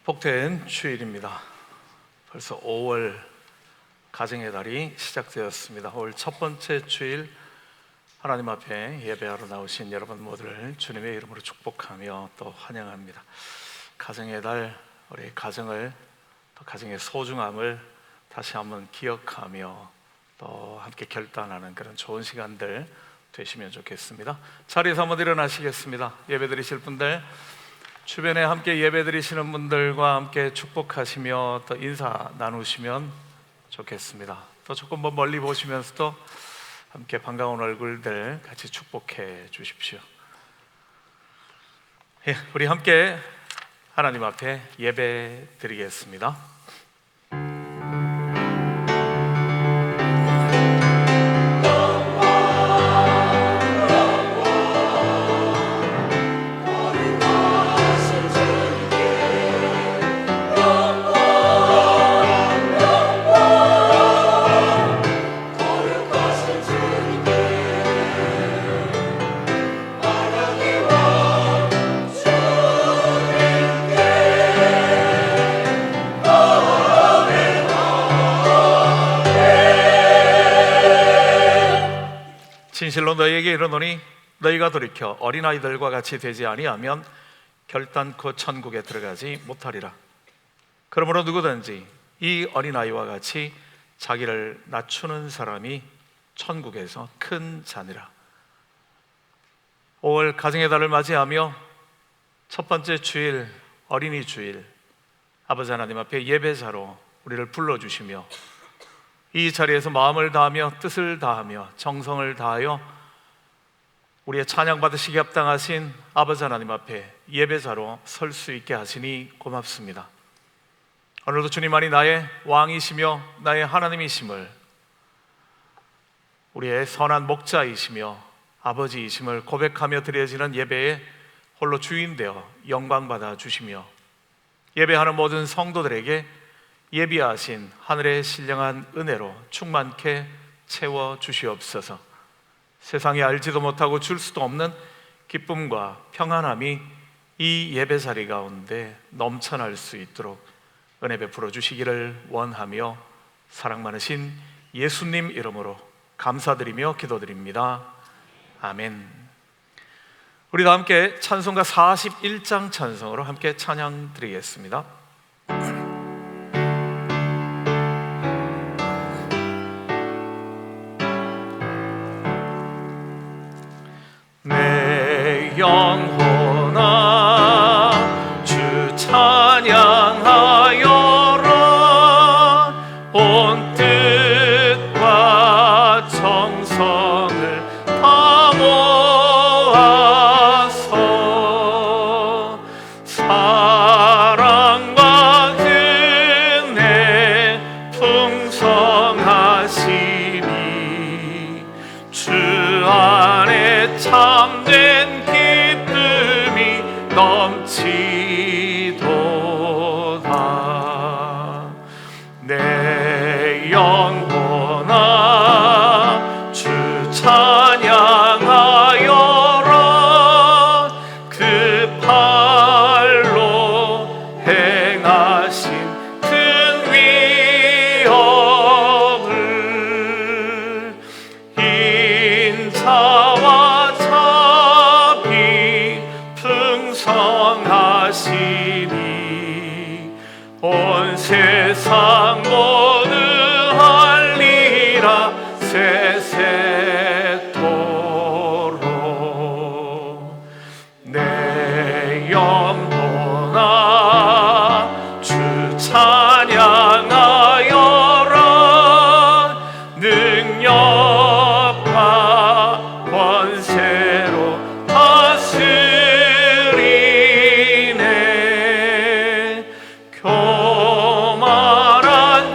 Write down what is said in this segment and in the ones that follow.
복된 주일입니다. 벌써 5월 가정의 달이 시작되었습니다. 5월 첫 번째 주일 하나님 앞에 예배하러 나오신 여러분 모두를 주님의 이름으로 축복하며 또 환영합니다. 가정의 달, 우리 가정을, 또 가정의 소중함을 다시 한번 기억하며 또 함께 결단하는 그런 좋은 시간들 되시면 좋겠습니다. 자리에서 한번 일어나시겠습니다. 예배 드리실 분들, 주변에 함께 예배 드리시는 분들과 함께 축복하시며 또 인사 나누시면 좋겠습니다. 또 조금 멀리 보시면서도 함께 반가운 얼굴들 같이 축복해 주십시오. 우리 함께 하나님 앞에 예배 드리겠습니다. 진실로 너희에게 이르노니 너희가 돌이켜 어린아이들과 같이 되지 아니하면 결단코 천국에 들어가지 못하리라. 그러므로 누구든지 이 어린아이와 같이 자기를 낮추는 사람이 천국에서 큰 자니라. 5월 가정의 달을 맞이하며 첫 번째 주일, 어린이 주일, 아버지 하나님 앞에 예배자로 우리를 불러주시며 이 자리에서 마음을 다하며 뜻을 다하며 정성을 다하여 우리의 찬양 받으시기 합당하신 아버지 하나님 앞에 예배자로 설 수 있게 하시니 고맙습니다. 오늘도 주님만이 나의 왕이시며 나의 하나님이심을, 우리의 선한 목자이시며 아버지이심을 고백하며 드려지는 예배에 홀로 주인되어 영광받아 주시며 예배하는 모든 성도들에게 예비하신 하늘의 신령한 은혜로 충만케 채워 주시옵소서. 세상이 알지도 못하고 줄 수도 없는 기쁨과 평안함이 이 예배 자리 가운데 넘쳐날 수 있도록 은혜 베풀어 주시기를 원하며 사랑 많으신 예수님 이름으로 감사드리며 기도드립니다. 아멘. 우리 다 함께 찬송가 41장 찬송으로 함께 찬양 드리겠습니다. 영혼아 주 찬양하여라. 온 뜻과 정성을 다 모아서 사랑과 은혜 풍성하시니 주 안에 참된 넘치도다. 내 영혼아 주 찬양하여라. 그 팔로 행하신 큰 위엄을 인자와 자비 풍성하시니 온 세상 모두 알리라 세세토록. 내 영혼아 주 찬양하여라. 능력과 권세로 다스리네. 교만한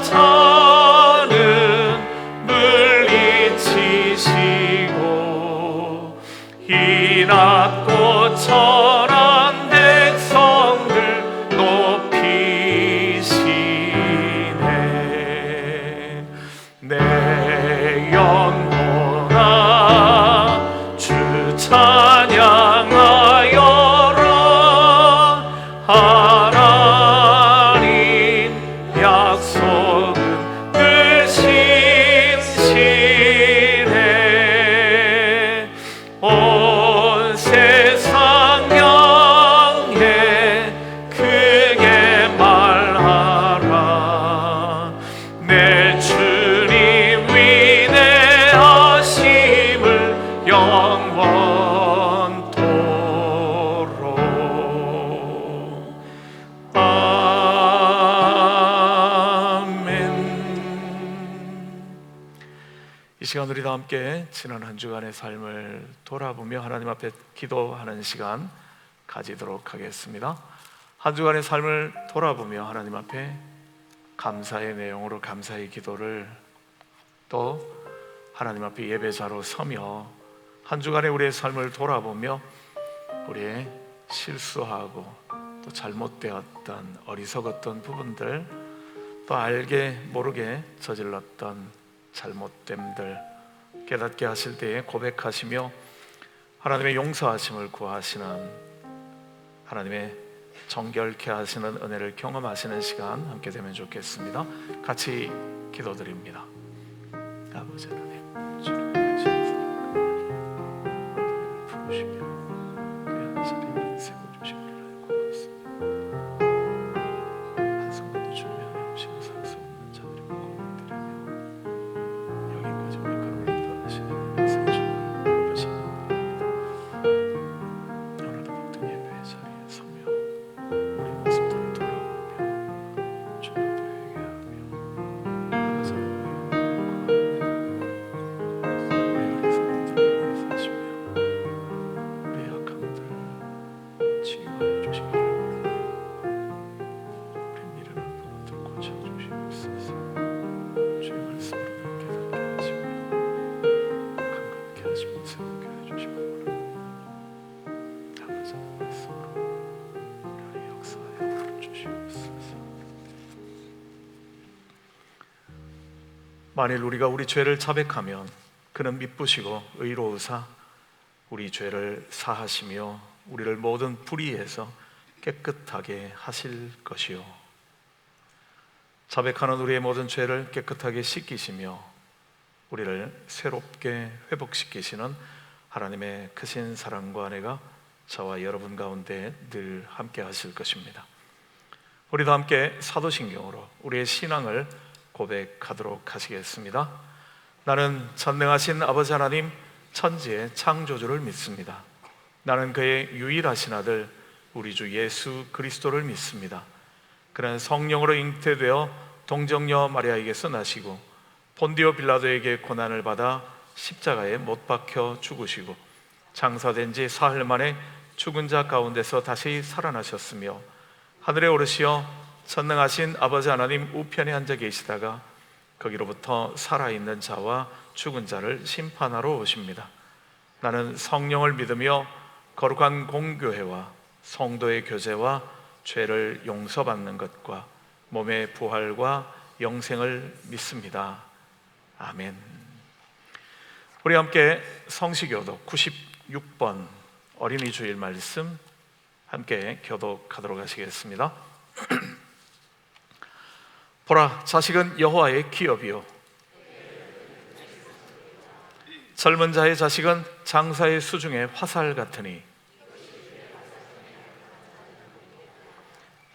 자는 물리치시고 이 낮고 천한 백성들 높이시네. 내 영혼아 주 찬양하여라. 하나님 이 시간 우리 다 함께 지난 한 주간의 삶을 돌아보며 하나님 앞에 기도하는 시간 가지도록 하겠습니다. 한 주간의 삶을 돌아보며 하나님 앞에 감사의 내용으로 감사의 기도를, 또 하나님 앞에 예배자로 서며 한 주간의 우리의 삶을 돌아보며 우리의 실수하고 또 잘못되었던 어리석었던 부분들, 또 알게 모르게 저질렀던 잘못됨들 깨닫게 하실 때에 고백하시며 하나님의 용서하심을 구하시는, 하나님의 정결케 하시는 은혜를 경험하시는 시간 함께 되면 좋겠습니다. 같이 기도드립니다. 아버지 하나님, 주님의 부르시며 귀한 자리에 세워주시기를 고맙습니다. 한 순간도 주님의 은혜 없이는 살 수 없는 자들이 고백드리며 여기까지 오기까지 인도하시는 말씀 주님을 고백하십니다. 오늘도 모든 예배의 자리에 서며 우리 모습들을 돌아보며 주님 앞에 회개하며 아버지 만일 우리가 우리 죄를 자백하면 그는 미쁘시고 의로우사 우리 죄를 사하시며 우리를 모든 불의에서 깨끗하게 하실 것이요, 자백하는 우리의 모든 죄를 깨끗하게 씻기시며 우리를 새롭게 회복시키시는 하나님의 크신 사랑과 은혜가 저와 여러분 가운데 늘 함께 하실 것입니다. 우리도 함께 사도신경으로 우리의 신앙을 고백하도록 하시겠습니다. 나는 전능하신 아버지 하나님 천지의 창조주를 믿습니다. 나는 그의 유일하신 아들 우리 주 예수 그리스도를 믿습니다. 그는 성령으로 잉태되어 동정녀 마리아에게서 나시고 본디오 빌라도에게 고난을 받아 십자가에 못 박혀 죽으시고 장사된 지 사흘 만에 죽은 자 가운데서 다시 살아나셨으며 하늘에 오르시어 전능하신 아버지 하나님 우편에 앉아 계시다가 거기로부터 살아있는 자와 죽은 자를 심판하러 오십니다. 나는 성령을 믿으며 거룩한 공교회와 성도의 교제와 죄를 용서받는 것과 몸의 부활과 영생을 믿습니다. 아멘. 우리 함께 성시교독 96번 어린이 주일 말씀 함께 교독하도록 하시겠습니다. 보라, 자식은 여호와의 기업이요 젊은 자의 자식은 장사의 수중의 화살 같으니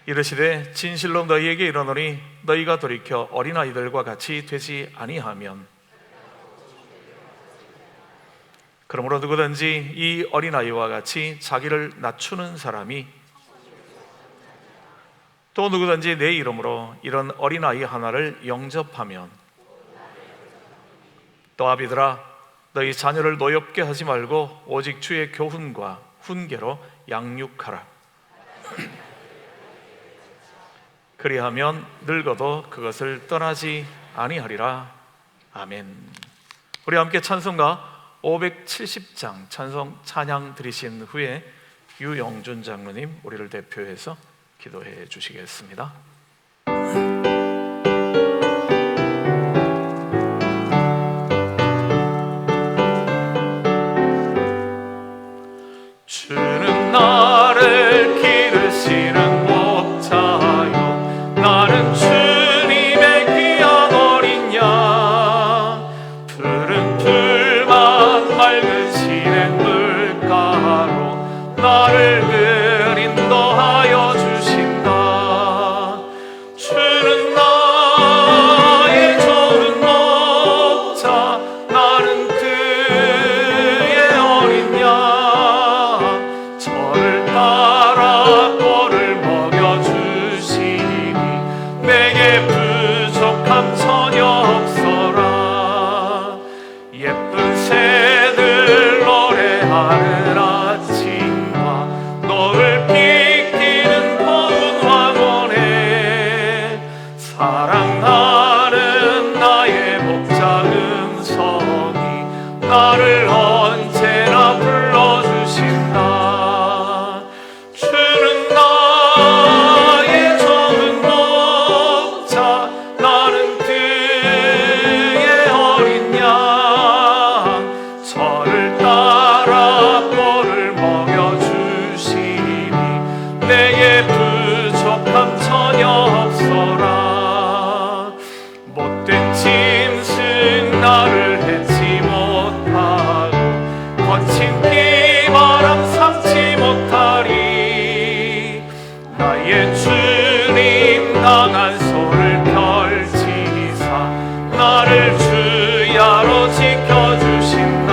이르시되 진실로 너희에게 이르노니 너희가 돌이켜 어린아이들과 같이 되지 아니하면, 그러므로 누구든지 이 어린아이와 같이 자기를 낮추는 사람이, 또 누구든지 내 이름으로 이런 어린아이 하나를 영접하면, 또 아비들아 너희 자녀를 노엽게 하지 말고 오직 주의 교훈과 훈계로 양육하라. 그리하면 늙어도 그것을 떠나지 아니하리라. 아멘. 우리 함께 찬송가 570장 찬송 찬양 드리신 후에 유영준 장로님 우리를 대표해서 기도해 주시겠습니다. 주는 나를 기르시는 목자요, 나는 주님의 귀한 어린 양. 푸른 풀만 맑은 시냇 물가로 나를 늘 인도하여 주신다. 주는 나를 언제나 불러주신다. 주는 나의 적은 목자, 나는 그의 어린 양. 저를 따라 꼴을 먹여주시니 내게 부족함 전혀 없어라. 못된 짐승 나를 해치 못하고 거친 비바람 삼지 못하리. 나의 주님 강한 손을 펼치사 나를 주야로 지켜주신다.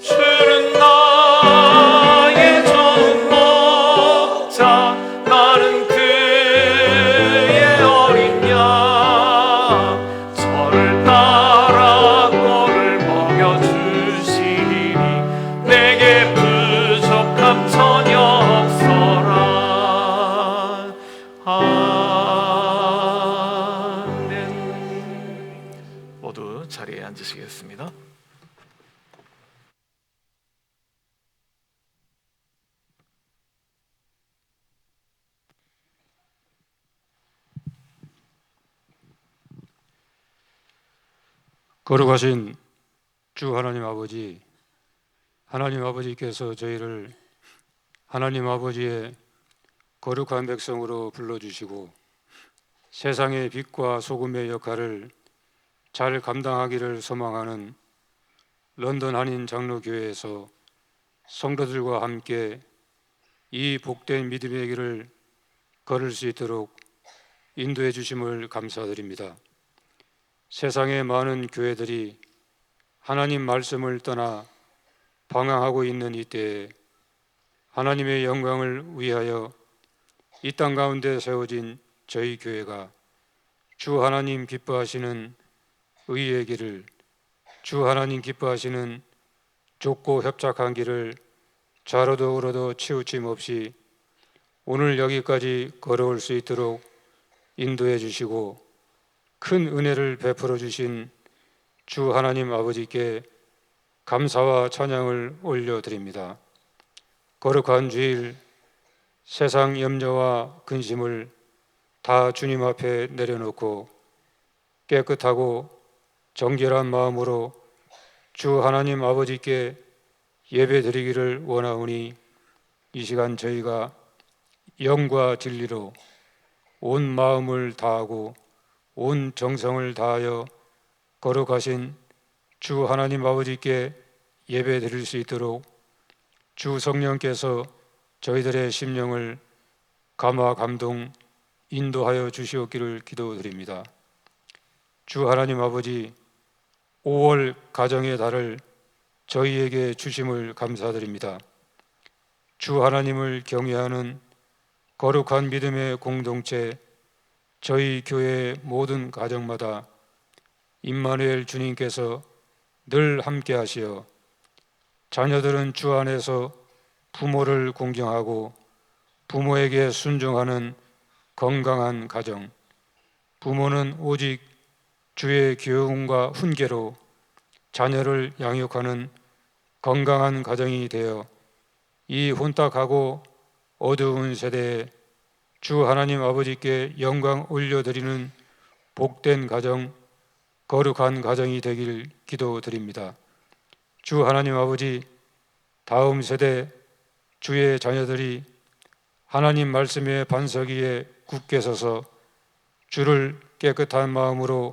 주는 나의 좋은 목자, 나는 그의 어린 양. 저를 따라 꼴을 먹여주시니 내게 부족함 전혀 없어라. 아멘. 모두 자리에 앉으시겠습니다. 거룩하신 주 하나님 아버지, 하나님 아버지께서 저희를 하나님 아버지의 거룩한 백성으로 불러주시고 세상의 빛과 소금의 역할을 잘 감당하기를 소망하는 런던 한인 장로교회에서 성도들과 함께 이 복된 믿음의 길을 걸을 수 있도록 인도해 주심을 감사드립니다. 세상의 많은 교회들이 하나님 말씀을 떠나 방황하고 있는 이때에 하나님의 영광을 위하여 이 땅 가운데 세워진 저희 교회가 주 하나님 기뻐하시는 의의 길을, 주 하나님 기뻐하시는 좁고 협착한 길을 좌로도 우로도 치우침 없이 오늘 여기까지 걸어올 수 있도록 인도해 주시고 큰 은혜를 베풀어 주신 주 하나님 아버지께 감사와 찬양을 올려드립니다. 거룩한 주일, 세상 염려와 근심을 다 주님 앞에 내려놓고 깨끗하고 정결한 마음으로 주 하나님 아버지께 예배드리기를 원하오니 이 시간 저희가 영과 진리로 온 마음을 다하고 온 정성을 다하여 거룩하신 주 하나님 아버지께 예배 드릴 수 있도록 주 성령께서 저희들의 심령을 감화 감동 인도하여 주시옵기를 기도드립니다. 주 하나님 아버지, 5월 가정의 달을 저희에게 주심을 감사드립니다. 주 하나님을 경외하는 거룩한 믿음의 공동체, 저희 교회의 모든 가정마다 임마누엘 주님께서 늘 함께 하시어 자녀들은 주 안에서 부모를 공경하고 부모에게 순종하는 건강한 가정, 부모는 오직 주의 교훈과 훈계로 자녀를 양육하는 건강한 가정이 되어 이 혼탁하고 어두운 세대에 주 하나님 아버지께 영광 올려드리는 복된 가정, 거룩한 가정이 되길 기도드립니다. 주 하나님 아버지, 다음 세대 주의 자녀들이 하나님 말씀의 반석 위에 굳게 서서 주를 깨끗한 마음으로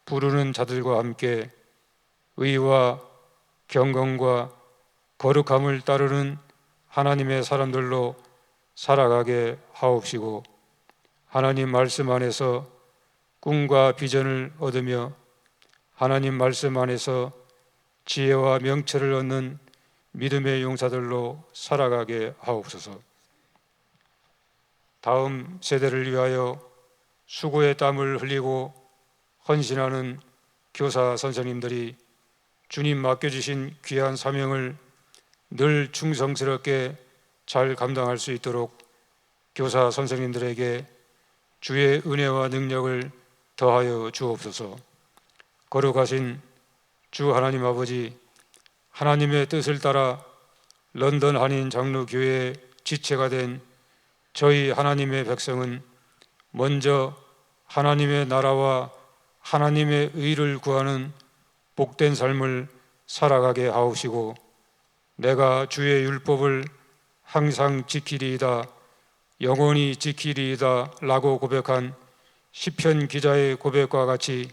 부르는 자들과 함께 의와 경건과 거룩함을 따르는 하나님의 사람들로 살아가게 하옵시고 하나님 말씀 안에서 꿈과 비전을 얻으며 하나님 말씀 안에서 지혜와 명철을 얻는 믿음의 용사들로 살아가게 하옵소서. 다음 세대를 위하여 수고의 땀을 흘리고 헌신하는 교사 선생님들이 주님 맡겨주신 귀한 사명을 늘 충성스럽게 잘 감당할 수 있도록 교사 선생님들에게 주의 은혜와 능력을 더하여 주옵소서. 거룩하신 주 하나님 아버지, 하나님의 뜻을 따라 런던 한인 장로교회의 지체가 된 저희 하나님의 백성은 먼저 하나님의 나라와 하나님의 의를 구하는 복된 삶을 살아가게 하옵시고, 내가 주의 율법을 항상 지키리이다, 영원히 지키리이다 라고 고백한 시편 기자의 고백과 같이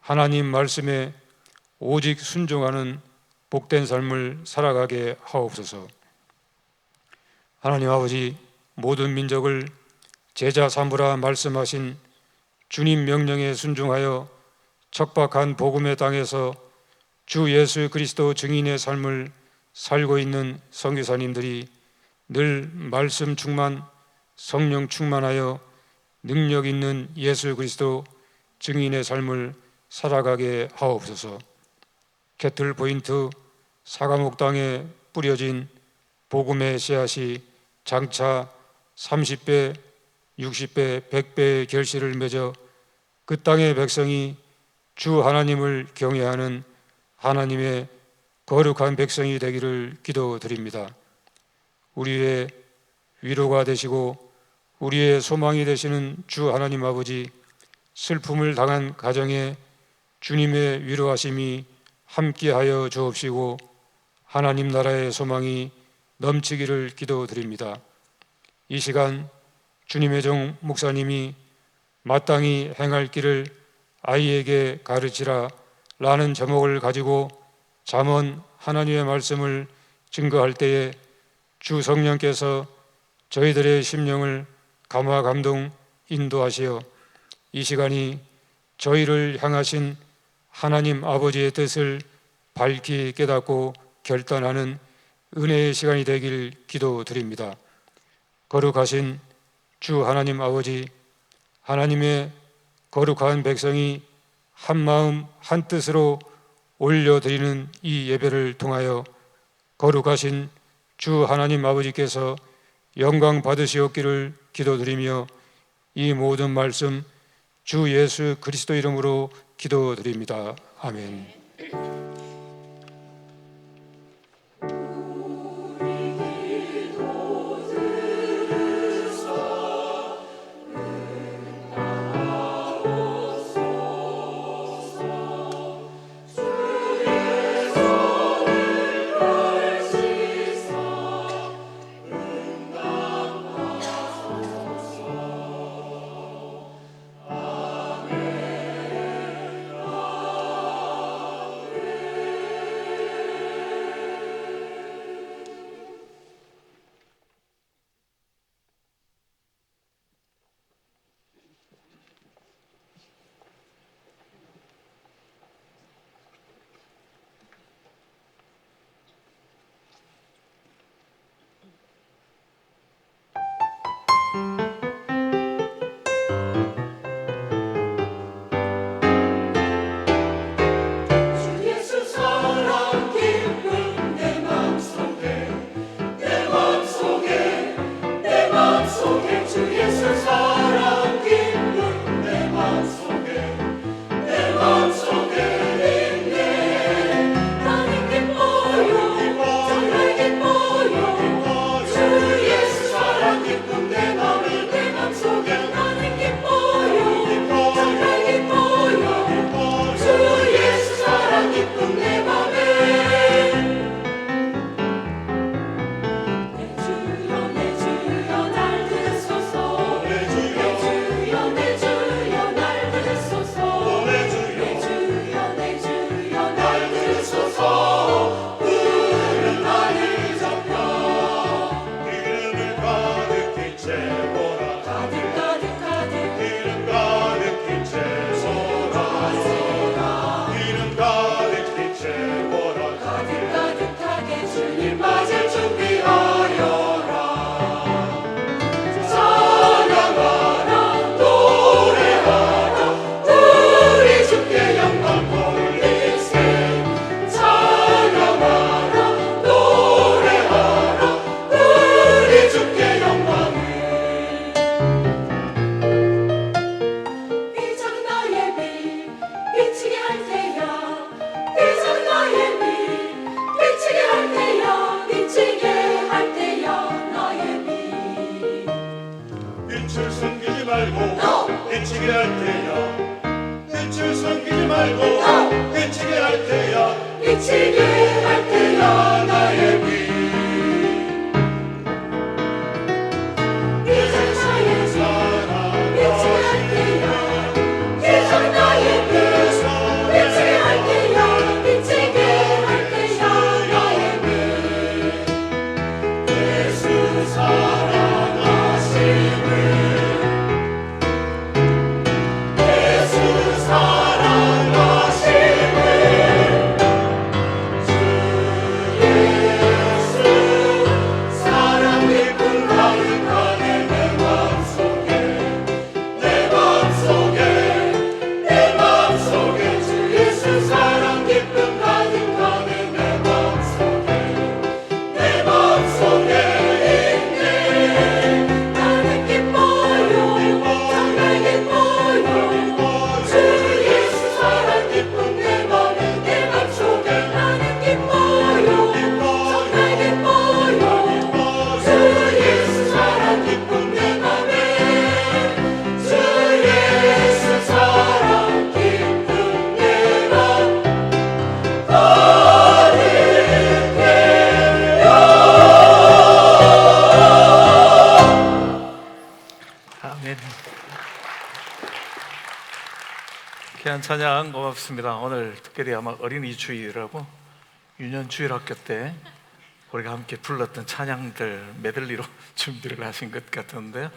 하나님 말씀에 오직 순종하는 복된 삶을 살아가게 하옵소서. 하나님 아버지, 모든 민족을 제자 삼으라 말씀하신 주님 명령에 순종하여 척박한 복음의 땅에서 주 예수 그리스도 증인의 삶을 살고 있는 선교사님들이 늘 말씀 충만, 성령 충만하여 능력 있는 예수 그리스도 증인의 삶을 살아가게 하옵소서. 캐틀 포인트 사과목 땅에 뿌려진 복음의 씨앗이 장차 30배, 60배, 100배의 결실을 맺어 그 땅의 백성이 주 하나님을 경외하는 하나님의 거룩한 백성이 되기를 기도드립니다. 우리의 위로가 되시고 우리의 소망이 되시는 주 하나님 아버지, 슬픔을 당한 가정에 주님의 위로하심이 함께하여 주옵시고 하나님 나라의 소망이 넘치기를 기도드립니다. 이 시간 주님의 종 목사님이 마땅히 행할 길을 아이에게 가르치라 라는 제목을 가지고 잠언 하나님의 말씀을 증거할 때에 주 성령께서 저희들의 심령을 감화 감동 인도하시어 이 시간이 저희를 향하신 하나님 아버지의 뜻을 밝히 깨닫고 결단하는 은혜의 시간이 되길 기도드립니다. 거룩하신 주 하나님 아버지, 하나님의 거룩한 백성이 한 마음 한 뜻으로 올려드리는 이 예배를 통하여 거룩하신 주 하나님 아버지께서 영광 받으시옵기를 기도드리며 이 모든 말씀 주 예수 그리스도 이름으로 기도드립니다. 아멘. 말고 비치게 할 테야 비치게 할 테야 나의 빛 이제 나의 사랑 비치게 할 테야 이제 나의 빛 비치게 할 테야 비치게 할 테야 나의 빛 예수 사랑하심을 예수 사랑하심을 주 예수 사랑 깊은 가득하네 내 맘속에 내 맘속에 내 맘속에 주 예수 사랑 깊은 가득하네 내 맘속에 내 맘속에 있네 나는 기뻐요 정말 기뻐요 주 예수 사랑 깊은 내 맘에 내 맘속에 나는 기뻐요 정말 기뻐요 주 예수 사랑 깊은 내 맘에 주 예수 사랑 깊은 내 맘 아멘. 귀한 찬양 고맙습니다. 오늘 특별히 아마 어린이 주일이라고 유년 주일학교 때 우리가 함께 불렀던 찬양들 메들리로 준비를 하신 것 같은데요.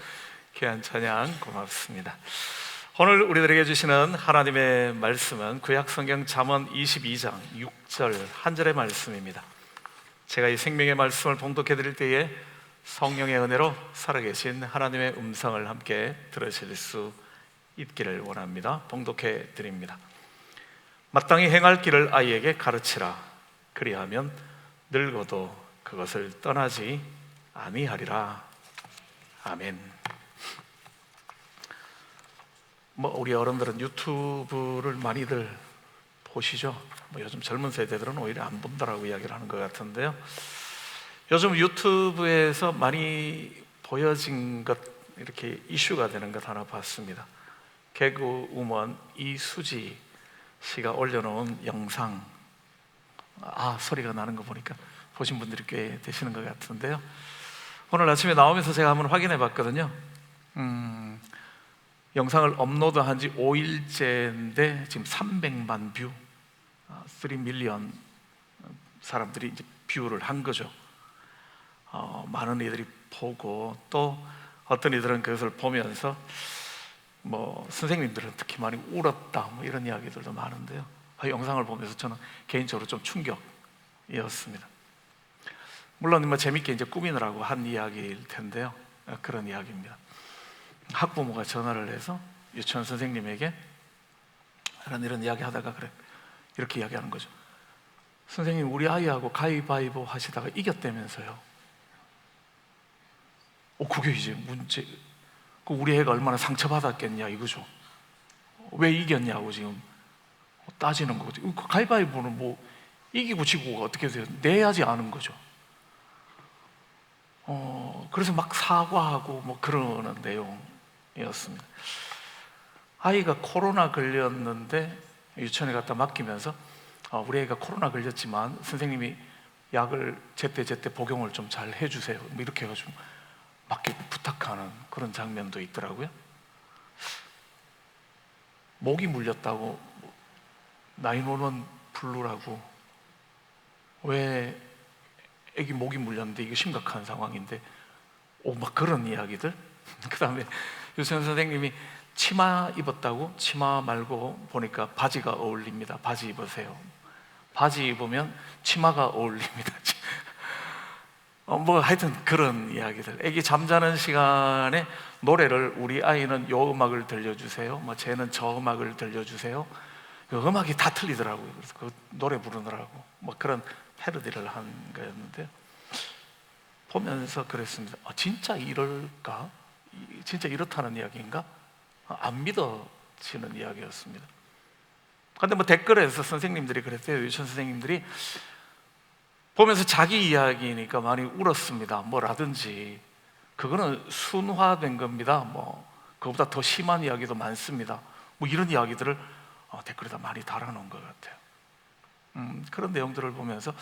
귀한 찬양 고맙습니다. 오늘 우리들에게 주시는 하나님의 말씀은 구약성경 잠언 22장 6절 한 절의 말씀입니다. 제가 이 생명의 말씀을 봉독해 드릴 때에 성령의 은혜로 살아계신 하나님의 음성을 함께 들으실 수 있기를 원합니다. 봉독해 드립니다. 마땅히 행할 길을 아이에게 가르치라. 그리하면 늙어도 그것을 떠나지 아니하리라. 아멘. 우리 어른들은 유튜브를 많이들 보시죠. 요즘 젊은 세대들은 오히려 안 본다라고 이야기를 하는 것 같은데요. 요즘 유튜브에서 많이 보여진 것, 이렇게 이슈가 되는 것 하나 봤습니다. 개그우먼 이수지 씨가 올려놓은 영상, 소리가 나는 거 보니까 보신 분들이 꽤 되시는 것 같은데요. 오늘 아침에 나오면서 제가 한번 확인해 봤거든요. 영상을 업로드한 지 5일째인데 지금 300만 뷰, 3 밀리언 사람들이 이제 뷰를 한 거죠. 많은 이들이 보고, 또 어떤 이들은 그것을 보면서 선생님들은 특히 많이 울었다 이런 이야기들도 많은데요. 영상을 보면서 저는 개인적으로 좀 충격이었습니다. 물론 재밌게 이제 꾸미느라고 한 이야기일 텐데요. 그런 이야기입니다. 학부모가 전화를 해서 유치원 선생님에게 이런 이야기 하다가 이렇게 이야기하는 거죠. 선생님, 우리 아이하고 가위바위보 하시다가 이겼다면서요. 그게 이제 문제. 우리 애가 얼마나 상처받았겠냐 이거죠. 왜 이겼냐고 지금 따지는 거거든요. 가위바위보는 이기고 지고가 어떻게 돼요? 내야지 아는 거죠. 그래서 막 사과하고 그러는 내용이었습니다. 아이가 코로나 걸렸는데 유치원에 갖다 맡기면서 우리 애가 코로나 걸렸지만 선생님이 약을 제때 복용을 좀 잘 해주세요. 이렇게 해가지고 맡기고 부탁하는 그런 장면도 있더라고요. 모기 물렸다고 911 부르라고, 왜 애기 모기 물렸는데 이게 심각한 상황인데 막 그런 이야기들. 그 다음에 유치원 선생님이 치마 입었다고, 치마 말고 보니까 바지가 어울립니다. 바지 입으세요. 바지 입으면 치마가 어울립니다. 하여튼 그런 이야기들. 애기 잠자는 시간에 노래를, 우리 아이는 요 음악을 들려주세요, 쟤는 저 음악을 들려주세요. 그 음악이 다 틀리더라고요. 그래서 그 노래 부르느라고 그런 패러디를 한 거였는데요. 보면서 그랬습니다. 진짜 이럴까? 진짜 이렇다는 이야기인가? 안 믿어지는 이야기였습니다. 그런데 댓글에서 선생님들이 그랬대요. 유치원 선생님들이 보면서 자기 이야기니까 많이 울었습니다. 뭐라든지 그거는 순화된 겁니다. 그거보다 더 심한 이야기도 많습니다. 이런 이야기들을 댓글에다 많이 달아놓은 것 같아요. 그런 내용들을 보면서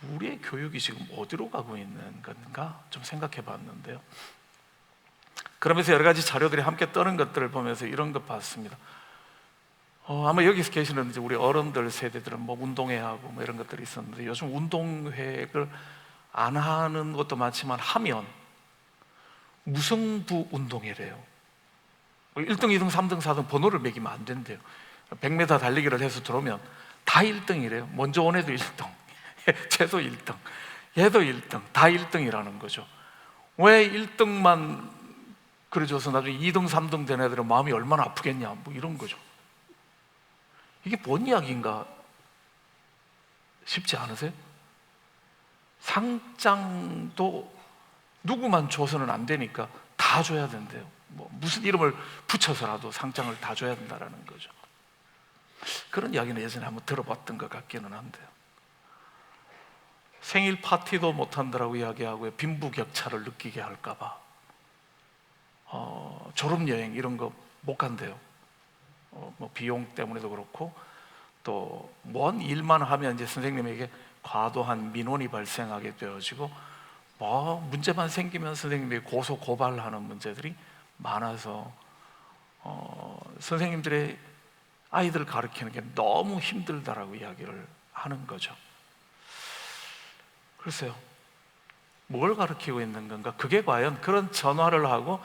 우리의 교육이 지금 어디로 가고 있는 건가 좀 생각해 봤는데요. 그러면서 여러 가지 자료들이 함께 떠는 것들을 보면서 이런 것 봤습니다. 아마 여기서 계시는 이제 우리 어른들 세대들은 뭐 운동회하고 뭐 이런 것들이 있었는데, 요즘 운동회를 안 하는 것도 많지만 하면 무승부 운동회래요. 1등, 2등, 3등, 4등 번호를 매기면 안 된대요. 100m 달리기를 해서 들어오면 다 1등이래요. 먼저 온 애도 1등, 쟤도 1등, 얘도 1등, 다 1등이라는 거죠. 왜 1등만 그래줘서 나중에 2등, 3등 된 애들은 마음이 얼마나 아프겠냐, 뭐 이런 거죠. 이게 뭔 이야기인가 싶지 않으세요? 상장도 누구만 줘서는 안 되니까 다 줘야 된대요. 뭐 무슨 이름을 붙여서라도 상장을 다 줘야 된다는 거죠. 그런 이야기는 예전에 한번 들어봤던 것 같기는 한데요. 생일 파티도 못한다라고 이야기하고요, 빈부격차를 느끼게 할까봐 졸업여행 이런 거 못 간대요. 뭐 비용 때문에도 그렇고, 또 뭔 일만 하면 이제 선생님에게 과도한 민원이 발생하게 되어지고, 뭐 문제만 생기면 선생님에게 고소 고발하는 문제들이 많아서 선생님들의 아이들을 가르치는 게 너무 힘들다라고 이야기를 하는 거죠. 글쎄요, 뭘 가르치고 있는 건가? 그게 과연 그런 전화를 하고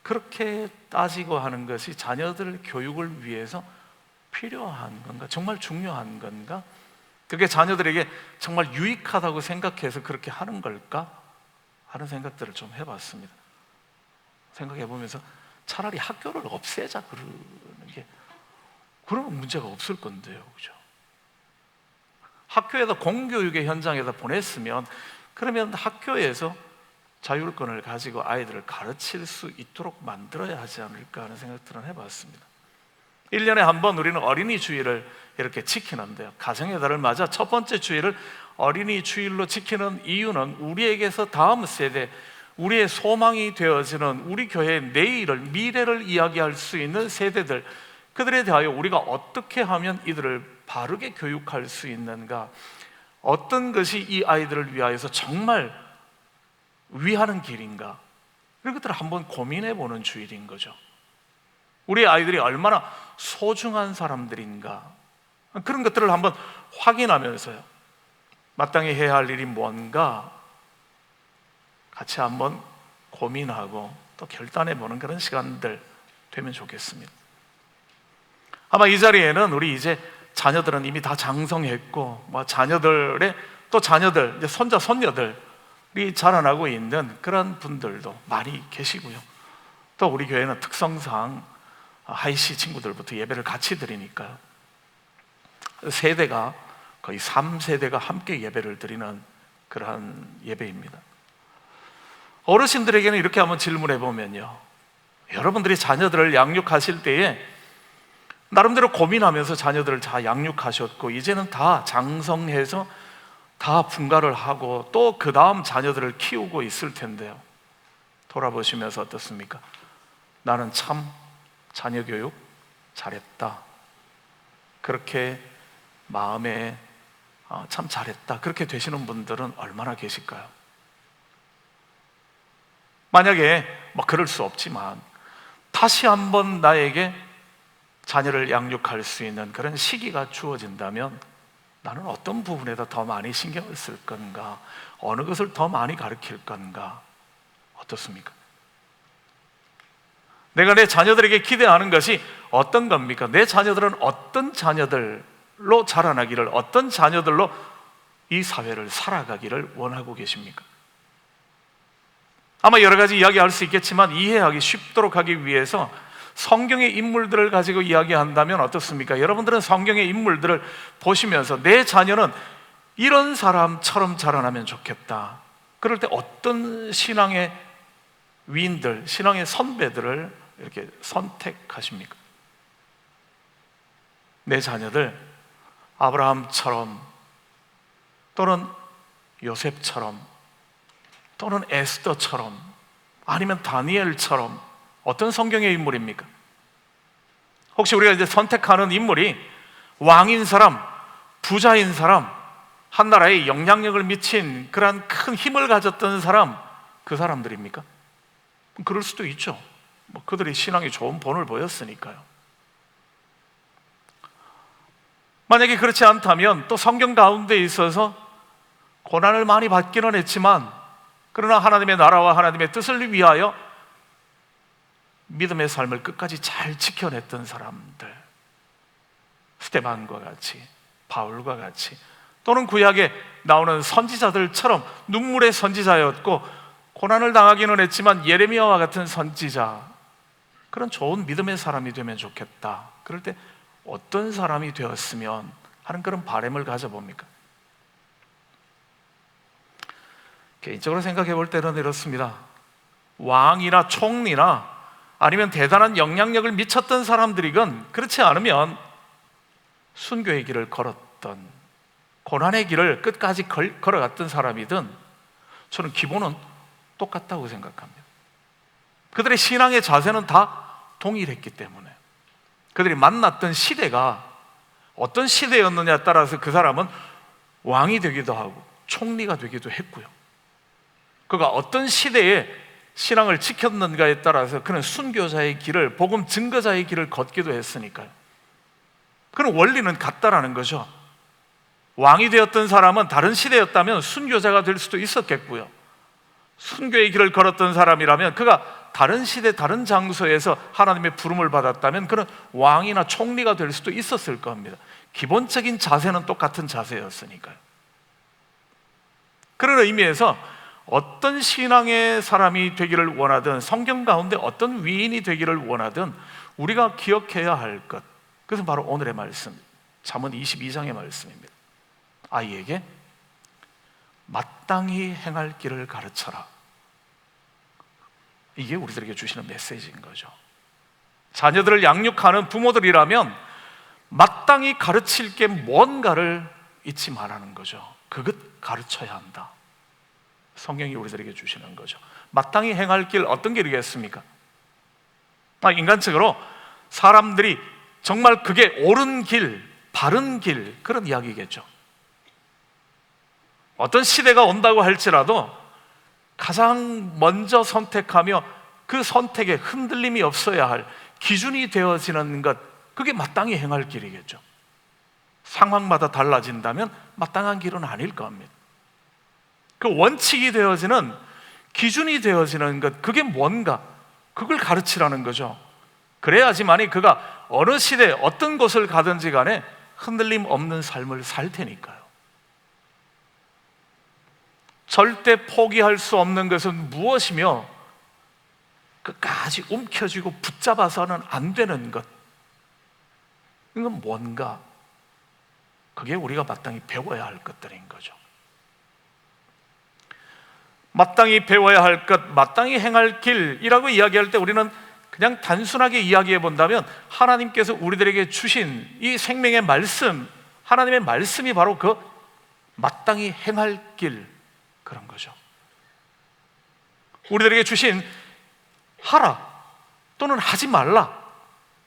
그렇게 따지고 하는 것이 자녀들 교육을 위해서 필요한 건가? 정말 중요한 건가? 그게 자녀들에게 정말 유익하다고 생각해서 그렇게 하는 걸까? 하는 생각들을 좀 해봤습니다. 생각해보면서 차라리 학교를 없애자 그러는 게, 그러면 문제가 없을 건데요, 그죠? 학교에다 공교육의 현장에다 보냈으면, 그러면 학교에서 자율권을 가지고 아이들을 가르칠 수 있도록 만들어야 하지 않을까 하는 생각들은 해봤습니다. 1년에 한 번 우리는 어린이 주일을 이렇게 지키는데요, 가정의 달을 맞아 첫 번째 주일을 어린이 주일로 지키는 이유는 우리에게서 다음 세대, 우리의 소망이 되어지는 우리 교회의 내일을, 미래를 이야기할 수 있는 세대들, 그들에 대하여 우리가 어떻게 하면 이들을 바르게 교육할 수 있는가, 어떤 것이 이 아이들을 위하여서 정말 위하는 길인가, 이런 것들을 한번 고민해 보는 주일인 거죠. 우리 아이들이 얼마나 소중한 사람들인가, 그런 것들을 한번 확인하면서요, 마땅히 해야 할 일이 뭔가 같이 한번 고민하고 또 결단해 보는 그런 시간들 되면 좋겠습니다. 아마 이 자리에는 우리 이제 자녀들은 이미 다 장성했고, 뭐 자녀들의 또 자녀들, 이제 손자 손녀들이 자라나고 있는 그런 분들도 많이 계시고요. 또 우리 교회는 특성상 하이시 친구들부터 예배를 같이 드리니까요, 세대가 거의 3세대가 함께 예배를 드리는 그러한 예배입니다. 어르신들에게는 이렇게 한번 질문해 보면요, 여러분들이 자녀들을 양육하실 때에 나름대로 고민하면서 자녀들을 다 양육하셨고, 이제는 다 장성해서 다 분가를 하고 또 그 다음 자녀들을 키우고 있을 텐데요, 돌아보시면서 어떻습니까? 나는 참 자녀 교육 잘했다, 그렇게 마음에 참 잘했다, 그렇게 되시는 분들은 얼마나 계실까요? 만약에 뭐 그럴 수 없지만 다시 한번 나에게 자녀를 양육할 수 있는 그런 시기가 주어진다면 나는 어떤 부분에다 더 많이 신경을 쓸 건가, 어느 것을 더 많이 가르칠 건가, 어떻습니까? 내가 내 자녀들에게 기대하는 것이 어떤 겁니까? 내 자녀들은 어떤 자녀들로 자라나기를, 어떤 자녀들로 이 사회를 살아가기를 원하고 계십니까? 아마 여러 가지 이야기할 수 있겠지만 이해하기 쉽도록 하기 위해서 성경의 인물들을 가지고 이야기한다면 어떻습니까? 여러분들은 성경의 인물들을 보시면서 내 자녀는 이런 사람처럼 자라나면 좋겠다, 그럴 때 어떤 신앙의 위인들, 신앙의 선배들을 이렇게 선택하십니까? 내 자녀들 아브라함처럼, 또는 요셉처럼, 또는 에스더처럼, 아니면 다니엘처럼 어떤 성경의 인물입니까? 혹시 우리가 이제 선택하는 인물이 왕인 사람, 부자인 사람, 한 나라에 영향력을 미친 그러한 큰 힘을 가졌던 사람, 그 사람들입니까? 그럴 수도 있죠. 그들이 신앙에 좋은 본을 보였으니까요. 만약에 그렇지 않다면 또 성경 가운데 있어서 고난을 많이 받기는 했지만, 그러나 하나님의 나라와 하나님의 뜻을 위하여 믿음의 삶을 끝까지 잘 지켜냈던 사람들, 스데반과 같이, 바울과 같이, 또는 구약에 나오는 선지자들처럼 눈물의 선지자였고 고난을 당하기는 했지만 예레미야와 같은 선지자, 그런 좋은 믿음의 사람이 되면 좋겠다. 그럴 때 어떤 사람이 되었으면 하는 그런 바람을 가져봅니까? 개인적으로 생각해 볼 때는 이렇습니다. 왕이나 총리나 아니면 대단한 영향력을 미쳤던 사람들이건 그렇지 않으면 순교의 길을 걸었던, 고난의 길을 끝까지 걸어갔던 사람이든 저는 기본은 똑같다고 생각합니다. 그들의 신앙의 자세는 다 동일했기 때문에, 그들이 만났던 시대가 어떤 시대였느냐에 따라서 그 사람은 왕이 되기도 하고 총리가 되기도 했고요, 그가 어떤 시대에 신앙을 지켰는가에 따라서 그는 순교자의 길을, 복음 증거자의 길을 걷기도 했으니까요. 그런 원리는 같다라는 거죠. 왕이 되었던 사람은 다른 시대였다면 순교자가 될 수도 있었겠고요, 순교의 길을 걸었던 사람이라면 그가 다른 시대, 다른 장소에서 하나님의 부름을 받았다면 그는 왕이나 총리가 될 수도 있었을 겁니다. 기본적인 자세는 똑같은 자세였으니까요. 그런 의미에서 어떤 신앙의 사람이 되기를 원하든, 성경 가운데 어떤 위인이 되기를 원하든 우리가 기억해야 할 것, 그것은 바로 오늘의 말씀, 잠언 22장의 말씀입니다. 아이에게 마땅히 행할 길을 가르쳐라. 이게 우리들에게 주시는 메시지인 거죠. 자녀들을 양육하는 부모들이라면 마땅히 가르칠 게 뭔가를 잊지 말라는 거죠. 그것 가르쳐야 한다. 성경이 우리들에게 주시는 거죠. 마땅히 행할 길, 어떤 길이겠습니까? 인간적으로 사람들이 정말 그게 옳은 길, 바른 길, 그런 이야기겠죠. 어떤 시대가 온다고 할지라도 가장 먼저 선택하며 그 선택에 흔들림이 없어야 할 기준이 되어지는 것, 그게 마땅히 행할 길이겠죠. 상황마다 달라진다면 마땅한 길은 아닐 겁니다. 그 원칙이 되어지는, 기준이 되어지는 것, 그게 뭔가, 그걸 가르치라는 거죠. 그래야지만이 그가 어느 시대 어떤 곳을 가든지 간에 흔들림 없는 삶을 살 테니까요. 절대 포기할 수 없는 것은 무엇이며 끝까지 움켜쥐고 붙잡아서는 안 되는 것, 이건 뭔가, 그게 우리가 마땅히 배워야 할 것들인 거죠. 마땅히 배워야 할 것, 마땅히 행할 길이라고 이야기할 때 우리는 그냥 단순하게 이야기해 본다면 하나님께서 우리들에게 주신 이 생명의 말씀, 하나님의 말씀이 바로 그 마땅히 행할 길, 그런 거죠. 우리들에게 주신 하라 또는 하지 말라,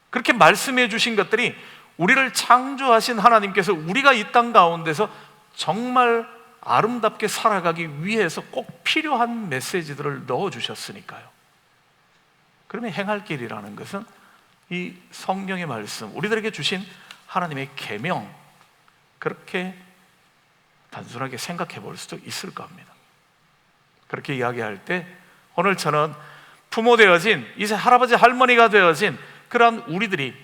그렇게 말씀해 주신 것들이 우리를 창조하신 하나님께서 우리가 이 땅 가운데서 정말 아름답게 살아가기 위해서 꼭 필요한 메시지들을 넣어주셨으니까요. 그러면 행할 길이라는 것은 이 성경의 말씀, 우리들에게 주신 하나님의 계명, 그렇게 단순하게 생각해 볼 수도 있을 겁니다. 그렇게 이야기할 때 오늘 저는 부모 되어진, 이제 할아버지 할머니가 되어진 그러한 우리들이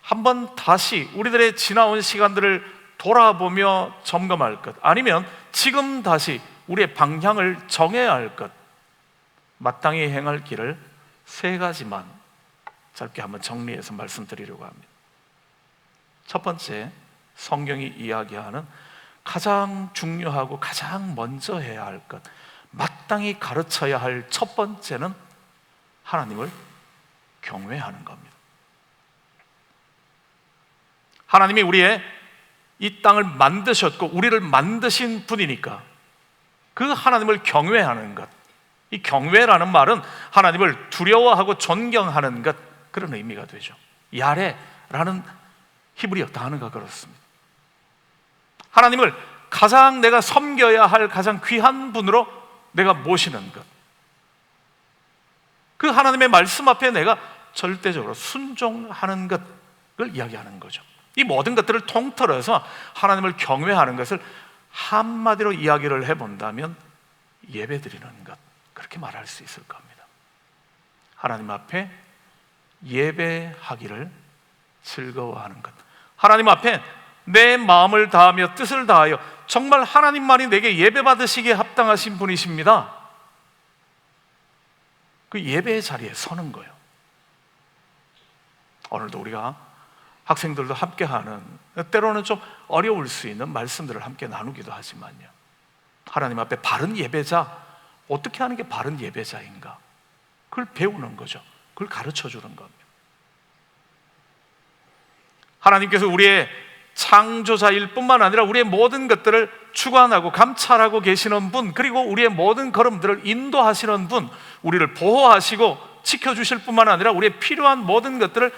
한번 다시 우리들의 지나온 시간들을 돌아보며 점검할 것, 아니면 지금 다시 우리의 방향을 정해야 할 것, 마땅히 행할 길을 세 가지만 짧게 한번 정리해서 말씀드리려고 합니다. 첫 번째, 성경이 이야기하는 가장 중요하고 가장 먼저 해야 할 것, 마땅히 가르쳐야 할 첫 번째는 하나님을 경외하는 겁니다. 하나님이 우리의 이 땅을 만드셨고 우리를 만드신 분이니까 그 하나님을 경외하는 것, 이 경외라는 말은 하나님을 두려워하고 존경하는 것, 그런 의미가 되죠. 야레, 라는 히브리어 단어가 그렇습니다. 하나님을 가장 내가 섬겨야 할 가장 귀한 분으로 내가 모시는 것, 그 하나님의 말씀 앞에 내가 절대적으로 순종하는 것을 이야기하는 거죠. 이 모든 것들을 통틀어서 하나님을 경외하는 것을 한마디로 이야기를 해본다면 예배드리는 것, 그렇게 말할 수 있을 겁니다. 하나님 앞에 예배하기를 즐거워하는 것, 하나님 앞에 내 마음을 다하며 뜻을 다하여 정말 하나님만이 내게 예배받으시기에 합당하신 분이십니다. 그 예배의 자리에 서는 거예요. 오늘도 우리가 학생들도 함께하는, 때로는 좀 어려울 수 있는 말씀들을 함께 나누기도 하지만요, 하나님 앞에 바른 예배자, 어떻게 하는 게 바른 예배자인가, 그걸 배우는 거죠. 그걸 가르쳐 주는 겁니다. 하나님께서 우리의 창조자일 뿐만 아니라 우리의 모든 것들을 주관하고 감찰하고 계시는 분, 그리고 우리의 모든 걸음들을 인도하시는 분, 우리를 보호하시고 지켜주실 뿐만 아니라 우리의 필요한 모든 것들을